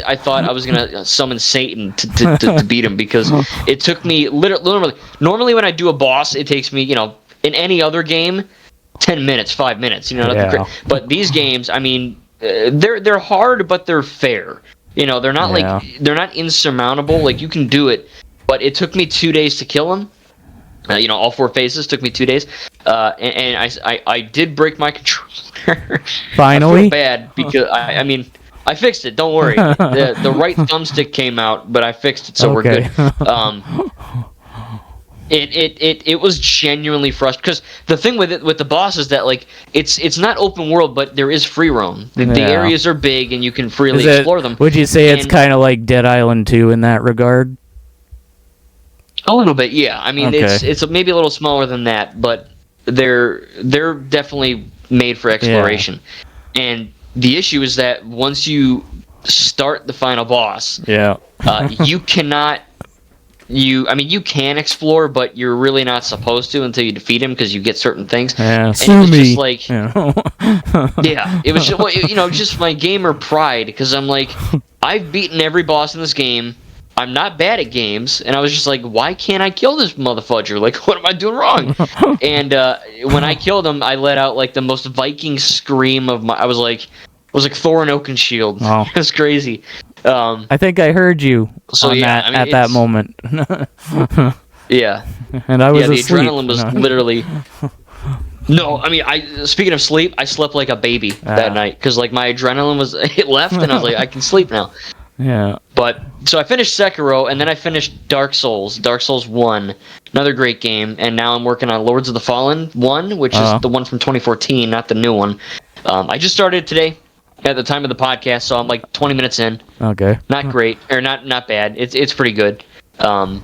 I thought I was gonna summon Satan to beat him because it took me literally. Normally, when I do a boss, it takes me in any other game 10 minutes, 5 minutes. But these games, I mean, they're hard, but they're fair. They're not they're not insurmountable. Like you can do it. But it took me 2 days to kill him. All 4 phases took me 2 days. And I did break my controller. Finally? I feel bad because, I mean, I fixed it. Don't worry. The right thumbstick came out, but I fixed it, so we're good. It was genuinely frustrating. Because the thing with the boss is that, like, it's not open world, but there is free roam. The areas are big, and you can freely explore them. Would you say it's kind of like Dead Island 2 in that regard? A little bit, yeah. I mean, it's maybe a little smaller than that, but they're definitely made for exploration. Yeah. And the issue is that once you start the final boss, you cannot. You can explore, but you're really not supposed to until you defeat him because you get certain things. Yeah, and it was just like, it was just, just my gamer pride because I'm like, I've beaten every boss in this game. I'm not bad at games, and I was just like, why can't I kill this motherfudger? Like, what am I doing wrong? And when I killed him, I let out like the most Viking scream of my. I was like Thor and Oakenshield. Oh. It was crazy. I think I heard you at that moment. Yeah, and I was the asleep. Adrenaline was literally. No, I mean, speaking of sleep, I slept like a baby that night because like my adrenaline it left, and I was like, I can sleep now. Yeah. But so I finished Sekiro, and then I finished Dark Souls 1, another great game, and now I'm working on Lords of the Fallen 1, which is the one from 2014, not the new one. I just started today at the time of the podcast, so I'm like 20 minutes in. Okay. Not great, or not bad. It's pretty good. But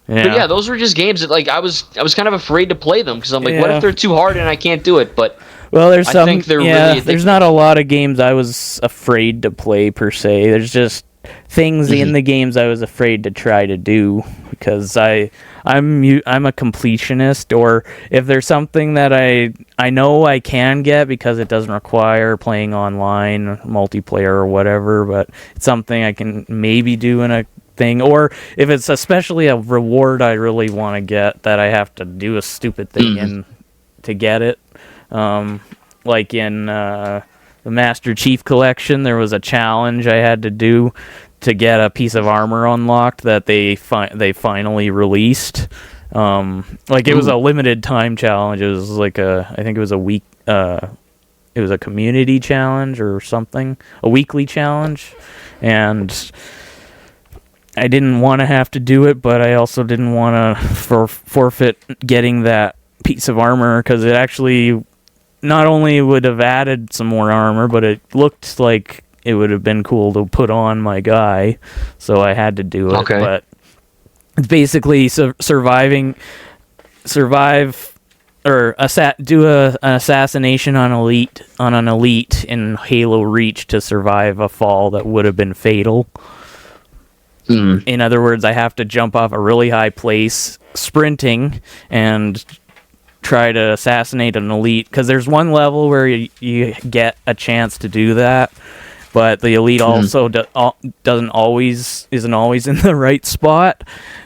yeah, those were just games that like I was kind of afraid to play them because I'm like, what if they're too hard and I can't do it? But well, there's there's not a lot of games I was afraid to play per se. There's just things in the games I was afraid to try to do because I'm a completionist, or if there's something that I know I can get because it doesn't require playing online, multiplayer or whatever, but it's something I can maybe do in a thing, or if it's especially a reward I really want to get that I have to do a stupid thing to get it. Like in the Master Chief Collection, there was a challenge I had to do to get a piece of armor unlocked that they finally released. Like it was a limited time challenge. It was like I think it was a week. It was a community challenge or something, a weekly challenge, and I didn't want to have to do it, but I also didn't want to forfeit getting that piece of armor, because it actually not only would have added some more armor, but it looked like it would have been cool to put on my guy, so I had to do it. Okay. But it's basically do an assassination on an elite in Halo Reach to survive a fall that would have been fatal. In other words, I have to jump off a really high place, sprinting, and try to assassinate an elite. Because there's one level where you get a chance to do that, but the elite also isn't always in the right spot,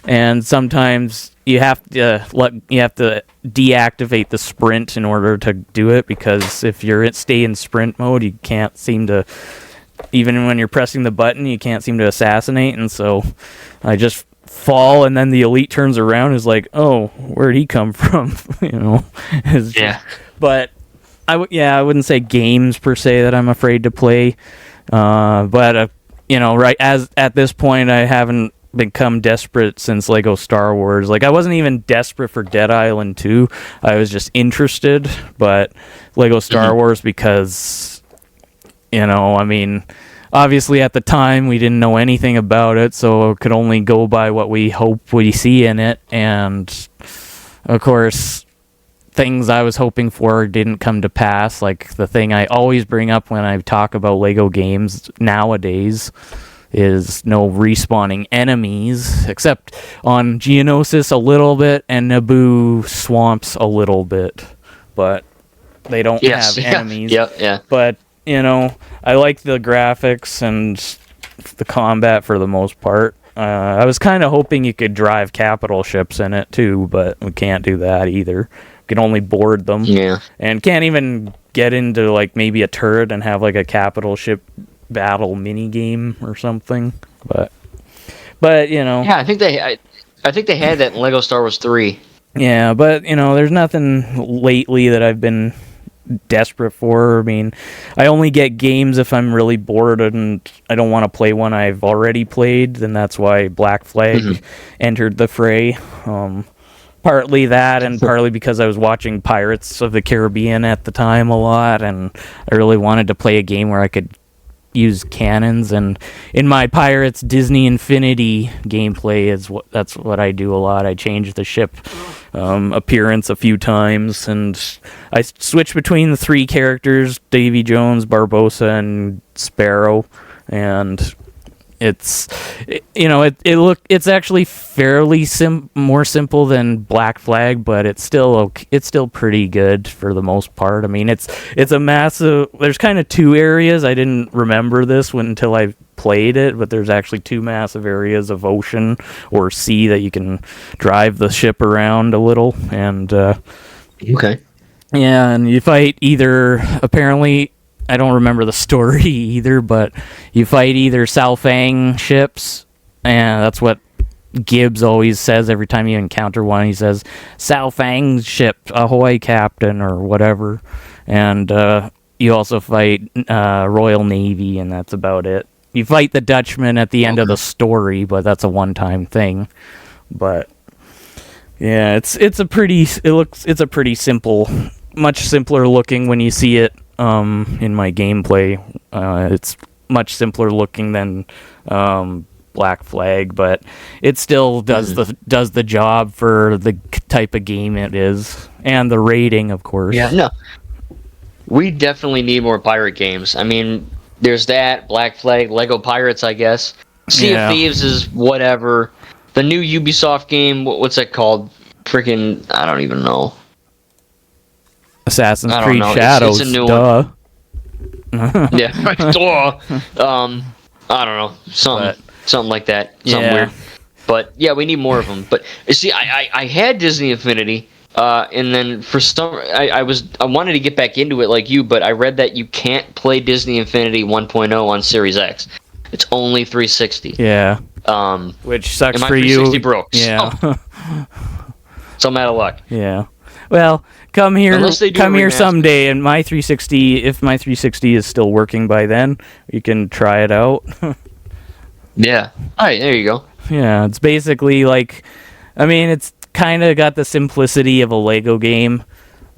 and sometimes you have to deactivate the sprint in order to do it, because if you're stay in sprint mode, you can't seem to. Even when you're pressing the button, you can't seem to assassinate, and so I just fall, and then the elite turns around and is like, "Oh, where'd he come from?" But I wouldn't say games per se that I'm afraid to play, but right as at this point, I haven't become desperate since Lego Star Wars. Like, I wasn't even desperate for Dead Island 2. I was just interested, but Lego Star Wars because. Obviously at the time we didn't know anything about it, so it could only go by what we hope we see in it. And of course, things I was hoping for didn't come to pass. Like the thing I always bring up when I talk about Lego games nowadays is no respawning enemies, except on Geonosis a little bit and Naboo swamps a little bit, but they don't have enemies. Yeah. But I like the graphics and the combat for the most part. I was kind of hoping you could drive capital ships in it too, but we can't do that either. We can only board them. Yeah. And can't even get into like maybe a turret and have like a capital ship battle mini game or something. But Yeah, I think they had that in Lego Star Wars 3. Yeah, but there's nothing lately that I've been desperate for. I mean, I only get games if I'm really bored and I don't want to play one I've already played, then that's why Black Flag entered the fray. Partly that, and partly because I was watching Pirates of the Caribbean at the time a lot, and I really wanted to play a game where I could use cannons. And in my Pirates Disney Infinity gameplay, that's what I do a lot. I change the ship appearance a few times, and I switch between the three characters: Davy Jones, Barbossa, and Sparrow. And it's actually fairly more simple than Black Flag, but it's still pretty good for the most part. I mean, it's a massive. There's kind of two areas. I didn't remember this until I played it, but there's actually two massive areas of ocean or sea that you can drive the ship around a little. And okay, yeah, and you fight either apparently. I don't remember the story either, but you fight either Salfang ships, and that's what Gibbs always says every time you encounter one. He says, "Salfang ship, ahoy, Captain," or whatever. And you also fight Royal Navy, and that's about it. You fight the Dutchman at the end of the story, but that's a one-time thing. But yeah, it's a pretty simple, much simpler looking when you see it. In my gameplay, it's much simpler looking than Black Flag, but it still does the job for the type of game it is, and the rating, of course. Yeah, no, we definitely need more pirate games. I mean, there's that Black Flag, Lego Pirates, I guess. Sea of Thieves is whatever. The new Ubisoft game, what's that called? Freaking, I don't even know. Assassin's Creed Shadows. It's a new duh. one. Yeah, right. Duh. I don't know, something like that, something weird. But yeah, we need more of them. But you see, I had Disney Infinity, and then for some, I wanted to get back into it like you, but I read that you can't play Disney Infinity 1.0 on Series X. It's only 360. Yeah. Which sucks for you. 360 broke. Yeah. So I'm out of luck. Yeah. Well, come here someday, and if my 360 is still working by then, you can try it out. Yeah. All right, there you go. Yeah, it's basically like, I mean, it's kind of got the simplicity of a Lego game.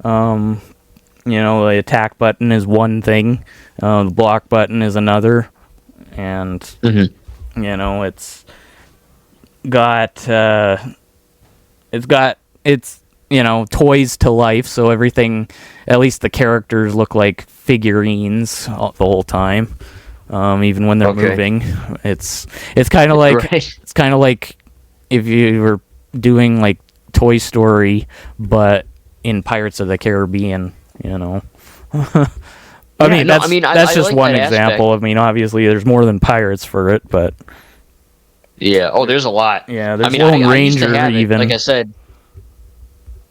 The attack button is one thing, the block button is another, and it's got toys to life, so everything, at least the characters look like figurines the whole time, even when they're moving. It's kind of like it's kind of like if you were doing like Toy Story, but in Pirates of the Caribbean. That's just like one that example. aspect. I mean, obviously, there's more than pirates for it, but yeah. Oh, there's a lot. yeah, there's I Lone I used to Ranger have it, even. like I said.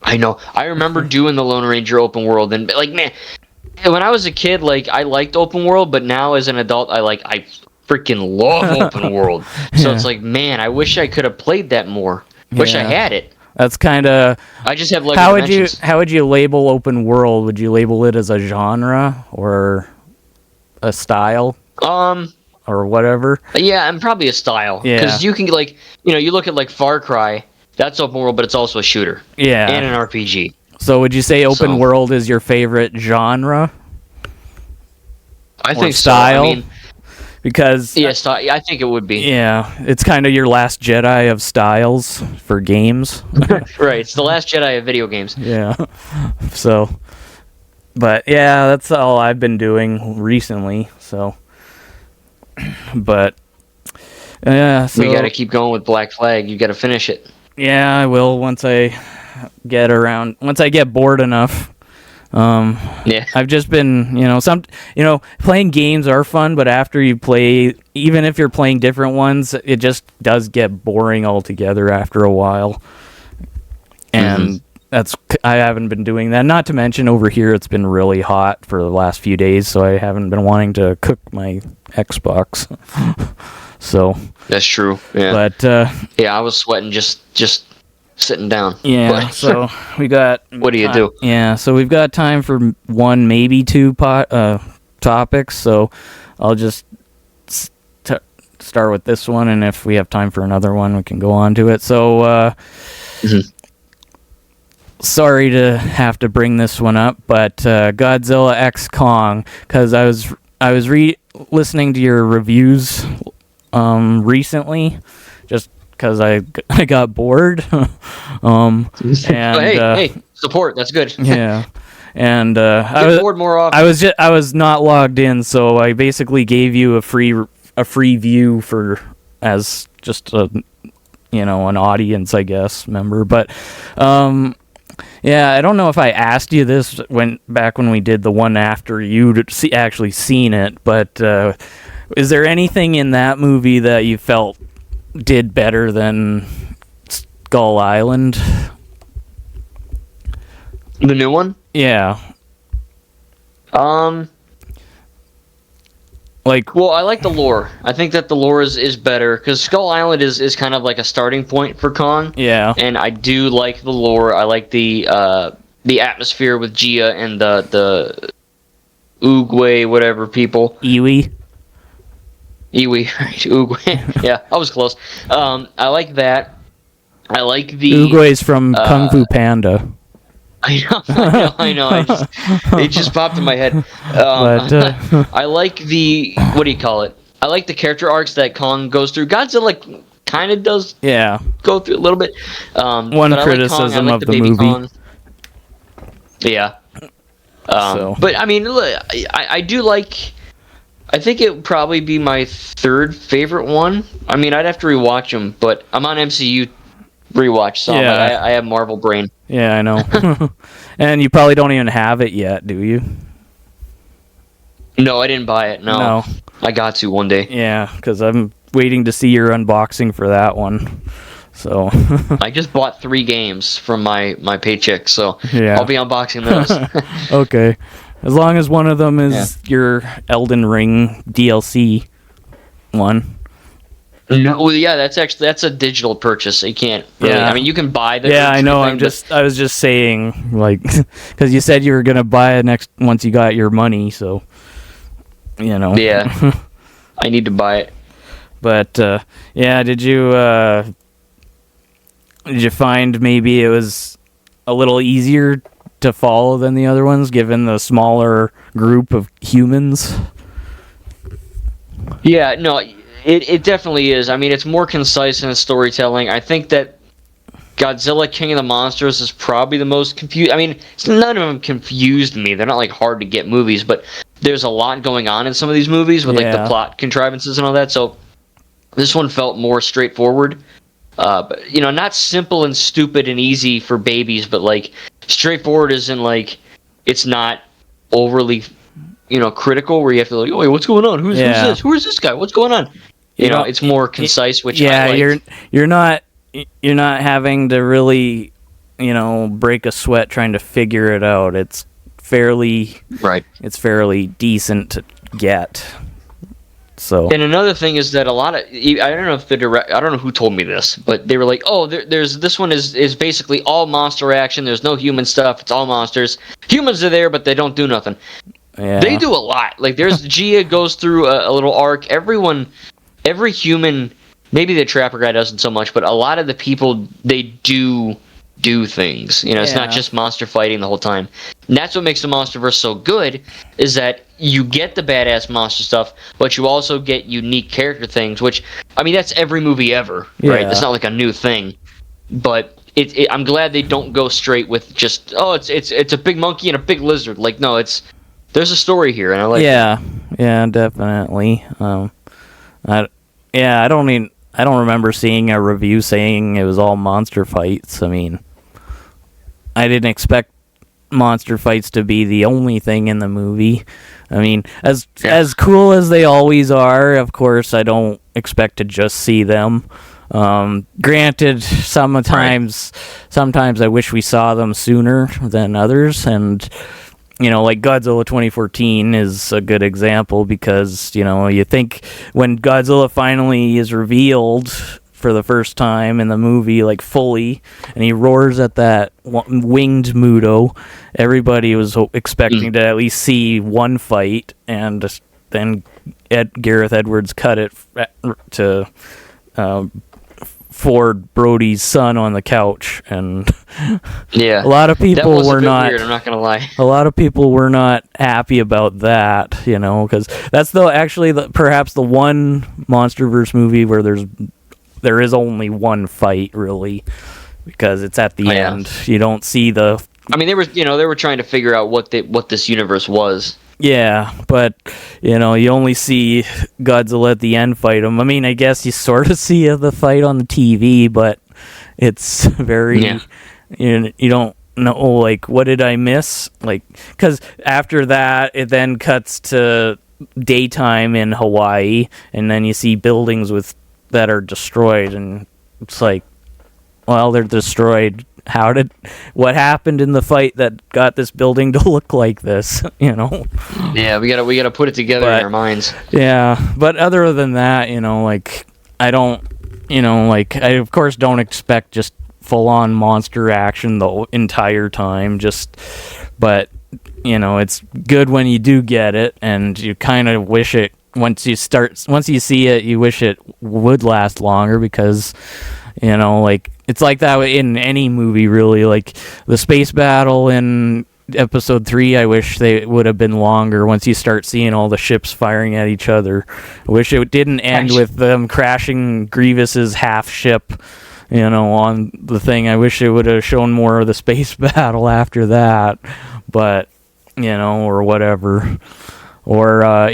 I know. I remember doing the Lone Ranger open world, and like, man, when I was a kid, like I liked open world, but now as an adult, I freaking love open world. So it's like, man, I wish I could have played that more. Wish I had it. That's kind of. I just have Lego Dimensions. How would you label open world? Would you label it as a genre or a style? Or whatever. Yeah, and probably a style. Yeah. Because you can you look at like Far Cry. That's open world, but it's also a shooter. Yeah. And an RPG. So would you say open world is your favorite genre? I think style? So. I mean, because I think it would be. Yeah, it's kind of your last Jedi of styles for games. Right, it's the last Jedi of video games. Yeah. So, but yeah, that's all I've been doing recently. So, but yeah, so we got to keep going with Black Flag. You got to finish it. Yeah, I will once I get bored enough. Yeah. I've just been, playing games are fun, but after you play, even if you're playing different ones, it just does get boring altogether after a while. And I haven't been doing that. Not to mention over here, it's been really hot for the last few days, so I haven't been wanting to cook my Xbox. So that's true. Yeah. But I was sweating just sitting down. Yeah. But, so we got. What do you do? Yeah. So we've got time for one, maybe two topics. So I'll just start with this one, and if we have time for another one, we can go on to it. So. Sorry to have to bring this one up, but Godzilla X Kong, because I was listening to your reviews recently, just because I got bored. And hey, support, that's good. Yeah, and I was bored more often. I was not logged in, so I basically gave you a free view for as just an audience, I guess, member, but yeah, I don't know if I asked you this back when we did the one after you'd actually seen it, but is there anything in that movie that you felt did better than Skull Island? The new one? Yeah. Well, I like the lore. I think that the lore is better because Skull Island is kind of like a starting point for Kong. Yeah. And I do like the lore. I like the atmosphere with Gia and the Oogway whatever people. Iwi, right? Oogway. Yeah, I was close. I like that. I like the Oogway's from Kung Fu Panda. I know. It just popped in my head. I like the what do you call it? I like the character arcs that Kong goes through. Godzilla kind of does go through a little bit. One criticism of the movie. Kong. Yeah. But I mean, look, I do like. I think it would probably be my third favorite one. I mean, I'd have to rewatch them, but I'm on MCU rewatch, so I have Marvel brain. Yeah, I know. And you probably don't even have it yet, do you? No, I didn't buy it. No. I got to one day. Yeah, because I'm waiting to see your unboxing for that one. So I just bought 3 games from my paycheck, so yeah. I'll be unboxing those. Okay. As long as one of them is your Elden Ring DLC one. No, yeah, that's a digital purchase. You can't really. Yeah. I mean, you can buy the. Yeah, I know. I was just saying, like, because you said you were gonna buy it once you got your money, so. Yeah, I need to buy it. But yeah, did you find maybe it was a little easier to follow than the other ones, given the smaller group of humans? Yeah, no, it definitely is. I mean, it's more concise in its storytelling. I think that Godzilla King of the Monsters is probably the most confused. I mean, none of them confused me. They're not like hard to get movies, but there's a lot going on in some of these movies with like the plot contrivances and all that. So this one felt more straightforward. But, you know, not simple and stupid and easy for babies, but like straightforward as in like it's not overly, you know, critical where you have to like, oh wait, what's going on? Who's this? Who is this guy? What's going on? You know, it's more concise, which I like. you're not having to really, you know, break a sweat trying to figure it out. It's fairly decent to get. So, and another thing is that a lot of, I don't know if I don't know who told me this, but they were like, oh, there's this one is basically all monster action. There's no human stuff. It's all monsters. Humans are there, but they don't do nothing. Yeah. They do a lot. Like there's Gia goes through a little arc. Every human, maybe the trapper guy doesn't so much, but a lot of the people, they do things. You know, it's not just monster fighting the whole time. And that's what makes the Monsterverse so good, is that you get the badass monster stuff, but you also get unique character things, which, I mean, that's every movie ever, right? It's not like a new thing. But I'm glad they don't go straight with just, oh, it's a big monkey and a big lizard. Like, no, there's a story here, and I like that. Yeah, definitely. I don't remember seeing a review saying it was all monster fights. I mean, I didn't expect monster fights to be the only thing in the movie. I mean, as cool as they always are, of course, I don't expect to just see them. Granted, sometimes I wish we saw them sooner than others, and you know, like Godzilla 2014 is a good example because, you know, you think when Godzilla finally is revealed for the first time in the movie, like fully, and he roars at that winged Muto, everybody was expecting to at least see one fight, and then Gareth Edwards cut it to Ford Brody's son on the couch, and a lot of people were not weird, I'm not gonna lie. A lot of people were not happy about that, you know, because that's perhaps the one MonsterVerse movie where there is only one fight, really, because it's at the end. You don't see the. I mean, they were trying to figure out what this universe was. Yeah, but, you know, you only see Godzilla at the end fight him. I mean, I guess you sort of see the fight on the TV, but it's very, you don't know, like, what did I miss? Like, because after that, it then cuts to daytime in Hawaii, and then you see buildings that are destroyed, and it's like, well, they're destroyed. What happened in the fight that got this building to look like this, you know? Yeah, we gotta put it together in our minds. Yeah, but other than that, you know, like, I of course don't expect just full-on monster action the entire time, but, you know, it's good when you do get it, and you kind of wish it, once you see it, you wish it would last longer, because, you know, like, it's like that in any movie, really. Like, the space battle in Episode 3, I wish they would have been longer once you start seeing all the ships firing at each other. I wish it didn't end with them crashing Grievous's half ship, you know, on the thing. I wish it would have shown more of the space battle after that, but, you know, or whatever. Or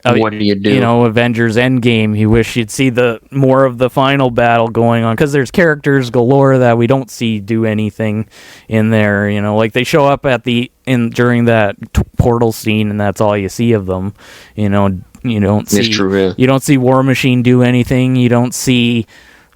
what do you do? You know, Avengers Endgame, you wish you'd see more of the final battle going on, because there's characters galore that we don't see do anything in there, you know, like they show up during that portal scene, and that's all you see of them, you know. You don't see, it's true, yeah. You don't see War Machine do anything, you don't see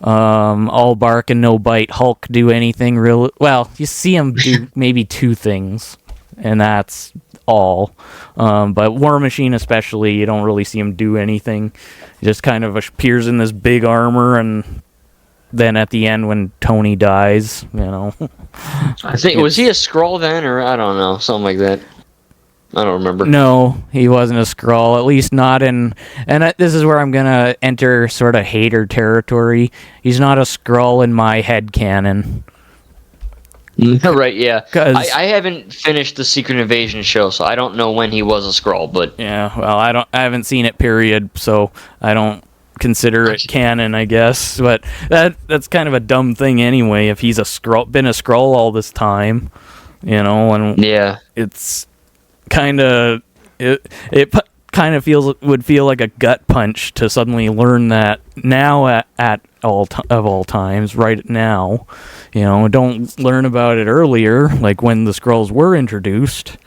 all bark and no bite Hulk do anything real well. You see him do maybe two things, and that's all. But War Machine especially, you don't really see him do anything. He just kind of appears in this big armor, and then at the end when Tony dies, you know. I think, was he a Skrull then, or I don't know, something like that. I don't remember. No, he wasn't a Skrull. At least not in. And this is where I'm gonna enter sort of hater territory. He's not a Skrull in my head canon. Right, yeah. 'Cause- I haven't finished the Secret Invasion show, so I don't know when he was a Skrull, but Yeah, well, I haven't seen it, period, so I don't consider it canon, I guess. But that's kind of a dumb thing anyway. If he's been a Skrull all this time, and yeah. it's kind of it kind of would feel like a gut punch to suddenly learn that now at all times, right now. Don't learn about it earlier, like when the Skrulls were introduced.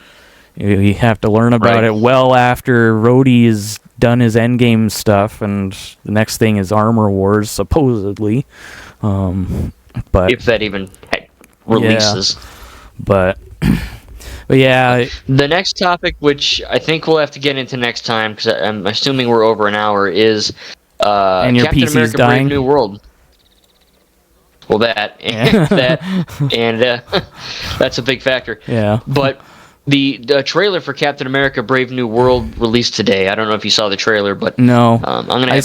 You have to learn about it well after Rhodey has done his endgame stuff, and the next thing is Armor Wars, supposedly. But if that even releases. But yeah. The next topic, which I think we'll have to get into next time, because I'm assuming we're over an hour, is and your Captain PC's America: dying? Brave New World. Well, that and that's a big factor. Yeah. But the trailer for Captain America: Brave New World released today. I don't know if you saw the trailer, but No. I'm gonna have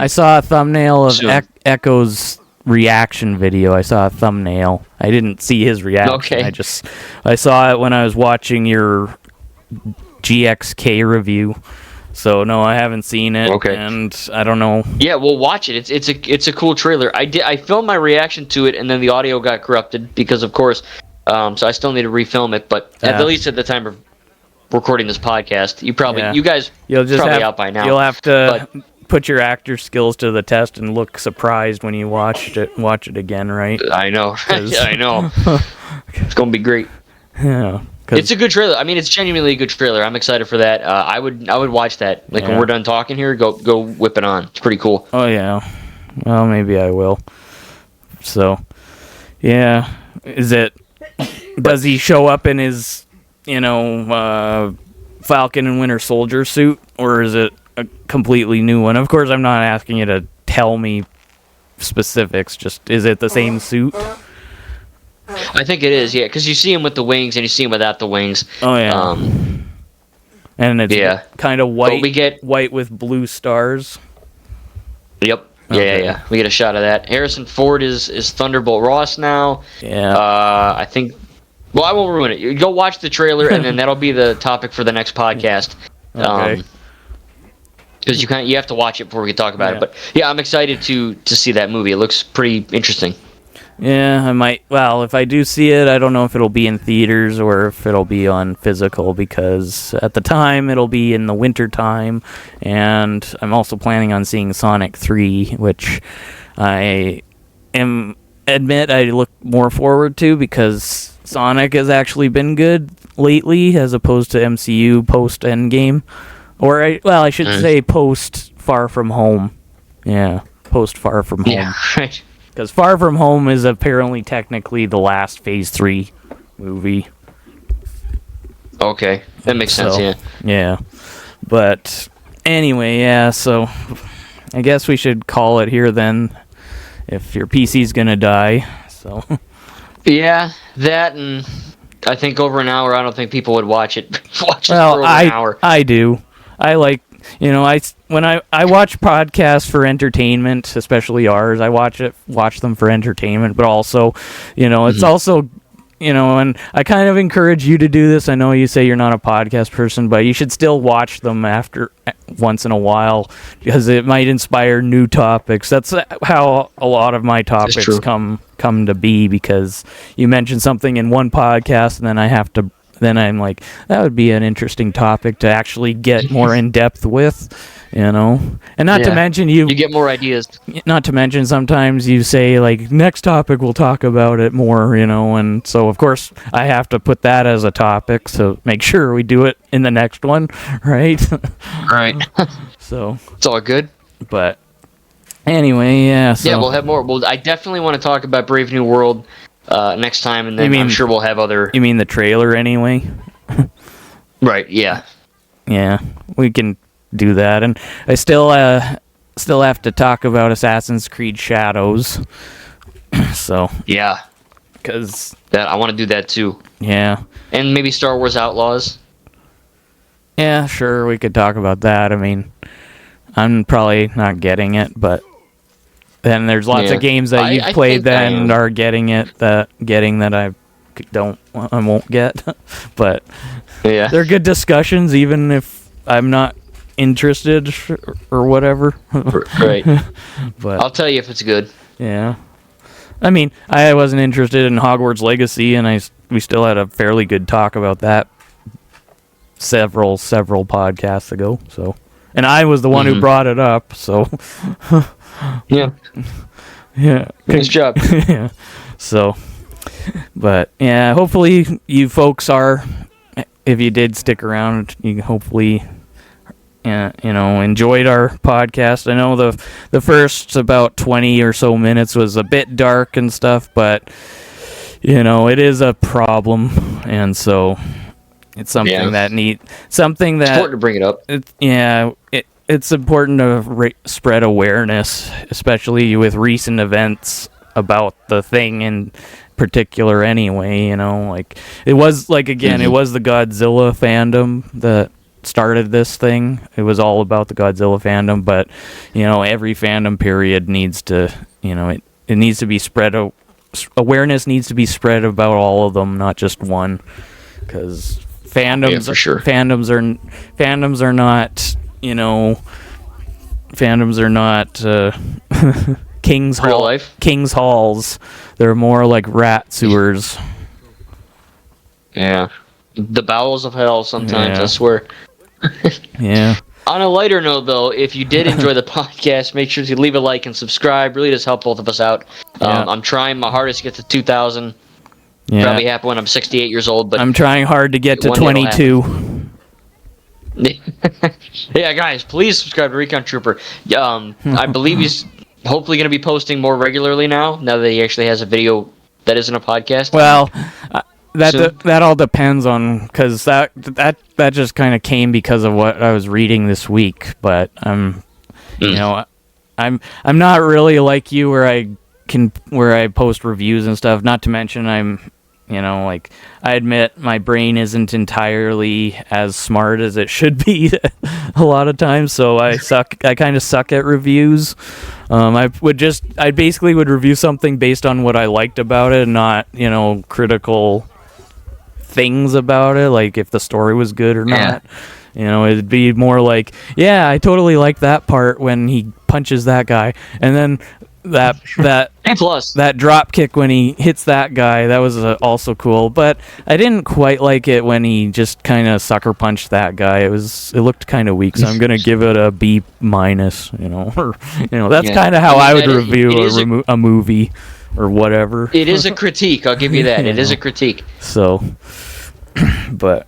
I saw a thumbnail of Echo's reaction video. I saw a thumbnail. I didn't see his reaction. Okay. I saw it when I was watching your GXK review. So no, I haven't seen it. Okay. And I don't know. Yeah, we'll watch it. It's a cool trailer. I filmed my reaction to it, and then the audio got corrupted because, of course. So I still need to refilm it. But at least at the time of recording this podcast, you guys probably out by now. You'll have to put your actor skills to the test and look surprised when you watch it again, right? I know. I know. It's gonna be great. Yeah. It's a good trailer. I mean, it's genuinely a good trailer. I'm excited for that. I would watch that. Like when we're done talking here, go whip it on. It's pretty cool. Oh yeah. Well, maybe I will. So, yeah. Does he show up in his, Falcon and Winter Soldier suit, or is it a completely new one? Of course, I'm not asking you to tell me specifics. Just, is it the same suit? I think it is, yeah, because you see him with the wings and you see him without the wings. Oh yeah. And it's kind of white. We get white with blue stars. Yep. Okay. Yeah. We get a shot of that. Harrison Ford is Thunderbolt Ross now. Yeah. I think. Well, I won't ruin it. You go watch the trailer, and then that'll be the topic for the next podcast. Okay. Because you have to watch it before we can talk about it. But yeah, I'm excited to see that movie. It looks pretty interesting. Yeah, I might. Well, if I do see it, I don't know if it'll be in theaters or if it'll be on physical, because at the time it'll be in the winter time, and I'm also planning on seeing Sonic 3, which I admit I look more forward to, because Sonic has actually been good lately, as opposed to MCU post Endgame, or I should say post Far From Home. Yeah, post Far From Home. Yeah, right. Because Far From Home is apparently technically the last Phase 3 movie. Okay, that makes sense, yeah. Yeah. But anyway, yeah, so I guess we should call it here then, if your PC's gonna die. So. Yeah, that, and I think over an hour, I don't think people would watch it. For over an hour. I do. I like, when I watch podcasts for entertainment, especially ours, I watch them for entertainment, but also, it's also, and I kind of encourage you to do this. I know you say you're not a podcast person, but you should still watch them once in a while, because it might inspire new topics. That's how a lot of my topics come to be, because you mention something in one podcast, and then I'm like, that would be an interesting topic to actually get more in depth with, and not to mention you get more ideas. Not to mention sometimes you say like, next topic we'll talk about it more, and so of course I have to put that as a topic, so make sure we do it in the next one, right? Right. So it's all good. But anyway, yeah. So. Yeah, we'll have more. Well, I definitely want to talk about Brave New World next time, and then I'm sure we'll have other. You mean the trailer anyway? Right. Yeah. Yeah, we can do that, and I still have to talk about Assassin's Creed Shadows. So. Yeah. Because that I want to do that too. Yeah. And maybe Star Wars Outlaws. Yeah, sure, we could talk about that. I mean, I'm probably not getting it, but then there's lots of games that you've played that and are getting that I won't get. But Yeah, they're good discussions, even if I'm not interested or whatever. right. But I'll tell you if it's good. yeah, I mean, I wasn't interested in Hogwarts Legacy, and we still had a fairly good talk about that several podcasts ago. So, and I was the one who brought it up. So, yeah, nice job. Yeah. So, but yeah, hopefully you folks are, if you did stick around, you hopefully, enjoyed our podcast. I know the first about 20 or so minutes was a bit dark and stuff, but it is a problem, and so it's something that it's important to bring it up. It's important to spread awareness, especially with recent events about the thing in particular. Anyway, like it was it was the Godzilla fandom that started this thing. It was all about the Godzilla fandom, but every fandom period needs to it needs to be spread. Awareness needs to be spread about all of them, not just one, because fandoms are not king's halls. They're more like rat sewers. Yeah, the bowels of hell sometimes. I swear. Yeah. On a lighter note, though, if you did enjoy the podcast, make sure to leave a like and subscribe. Really does help both of us out. I'm trying my hardest to get to 2,000. Yeah. Probably happen when I'm 68 years old, but I'm trying hard to get to 22. Yeah, guys, please subscribe to Recon Trooper. I believe he's hopefully going to be posting more regularly now that he actually has a video that isn't a podcast. Well, that all depends on, because that just kind of came because of what I was reading this week. But I'm not really like you where I post reviews and stuff. Not to mention I admit my brain isn't entirely as smart as it should be a lot of times, so I kind of suck at reviews. I basically would review something based on what I liked about it, and not, critical things about it, like if the story was good or not. It'd be more like, yeah, I totally like that part when he punches that guy, and then that drop kick when he hits that guy, that was also cool. But I didn't quite like it when he just kind of sucker punched that guy. It looked kind of weak, so I'm gonna give it a B-. That's kind of how I would review a movie or whatever. It is a critique. I'll give you that. It is a critique. So, but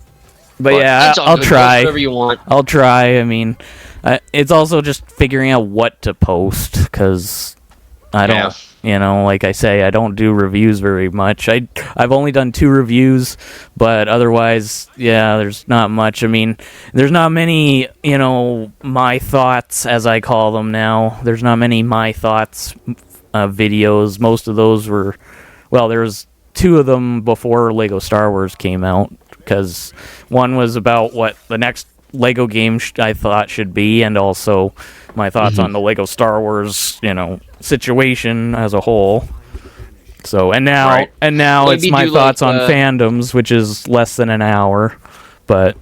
yeah, I'll try. Whatever you want. I'll try. I mean, it's also just figuring out what to post, because I don't, like I say, I don't do reviews very much. I've only done 2 reviews, but otherwise, there's not much. I mean, there's not many, my thoughts, as I call them now. There's not many my thoughts videos. Most of those were, there was 2 of them before Lego Star Wars came out, because one was about what the next Lego game I thought should be, and also my thoughts on the Lego Star Wars, situation as a whole. So, and now maybe it's my thoughts on fandoms, which is less than an hour, but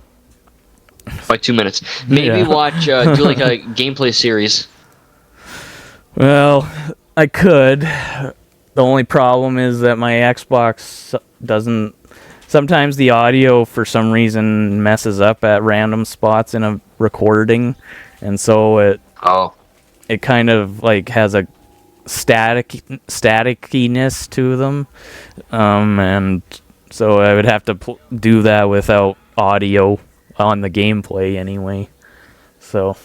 like 2 minutes. Maybe watch do like a gameplay series. Well, I could. The only problem is that my Xbox doesn't. Sometimes the audio, for some reason, messes up at random spots in a recording, and so it kind of like has a staticiness to them, and so I would have to do that without audio on the gameplay anyway. So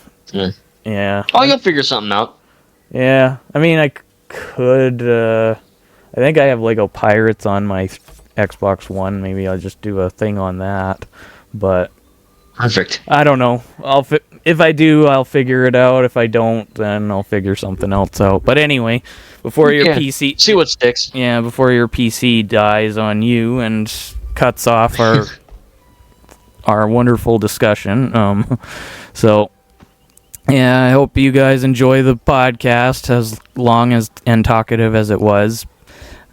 yeah. Oh, you'll figure something out. Yeah, I mean, I could. I think I have Lego Pirates on my Xbox One. Maybe I'll just do a thing on that. But perfect. I don't know. If I do, I'll figure it out. If I don't, then I'll figure something else out. But anyway, before your PC, see what sticks. Yeah, before your PC dies on you and cuts off our our wonderful discussion. So, yeah, I hope you guys enjoy the podcast as long as and talkative as it was.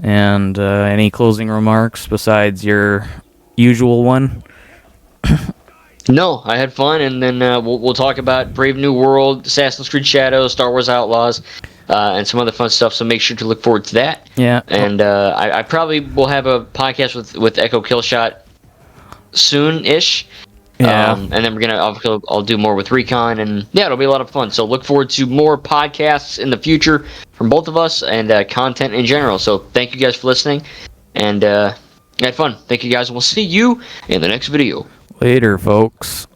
And any closing remarks besides your usual one? No, I had fun, and then we'll talk about Brave New World, Assassin's Creed Shadows, Star Wars Outlaws, and some other fun stuff. So make sure to look forward to that. Yeah. And I probably will have a podcast with Echo Killshot soon-ish. Yeah. And then I'll do more with Recon, and yeah, it'll be a lot of fun. So look forward to more podcasts in the future from both of us and content in general. So thank you guys for listening, and had fun. Thank you guys, and we'll see you in the next video. Later, folks.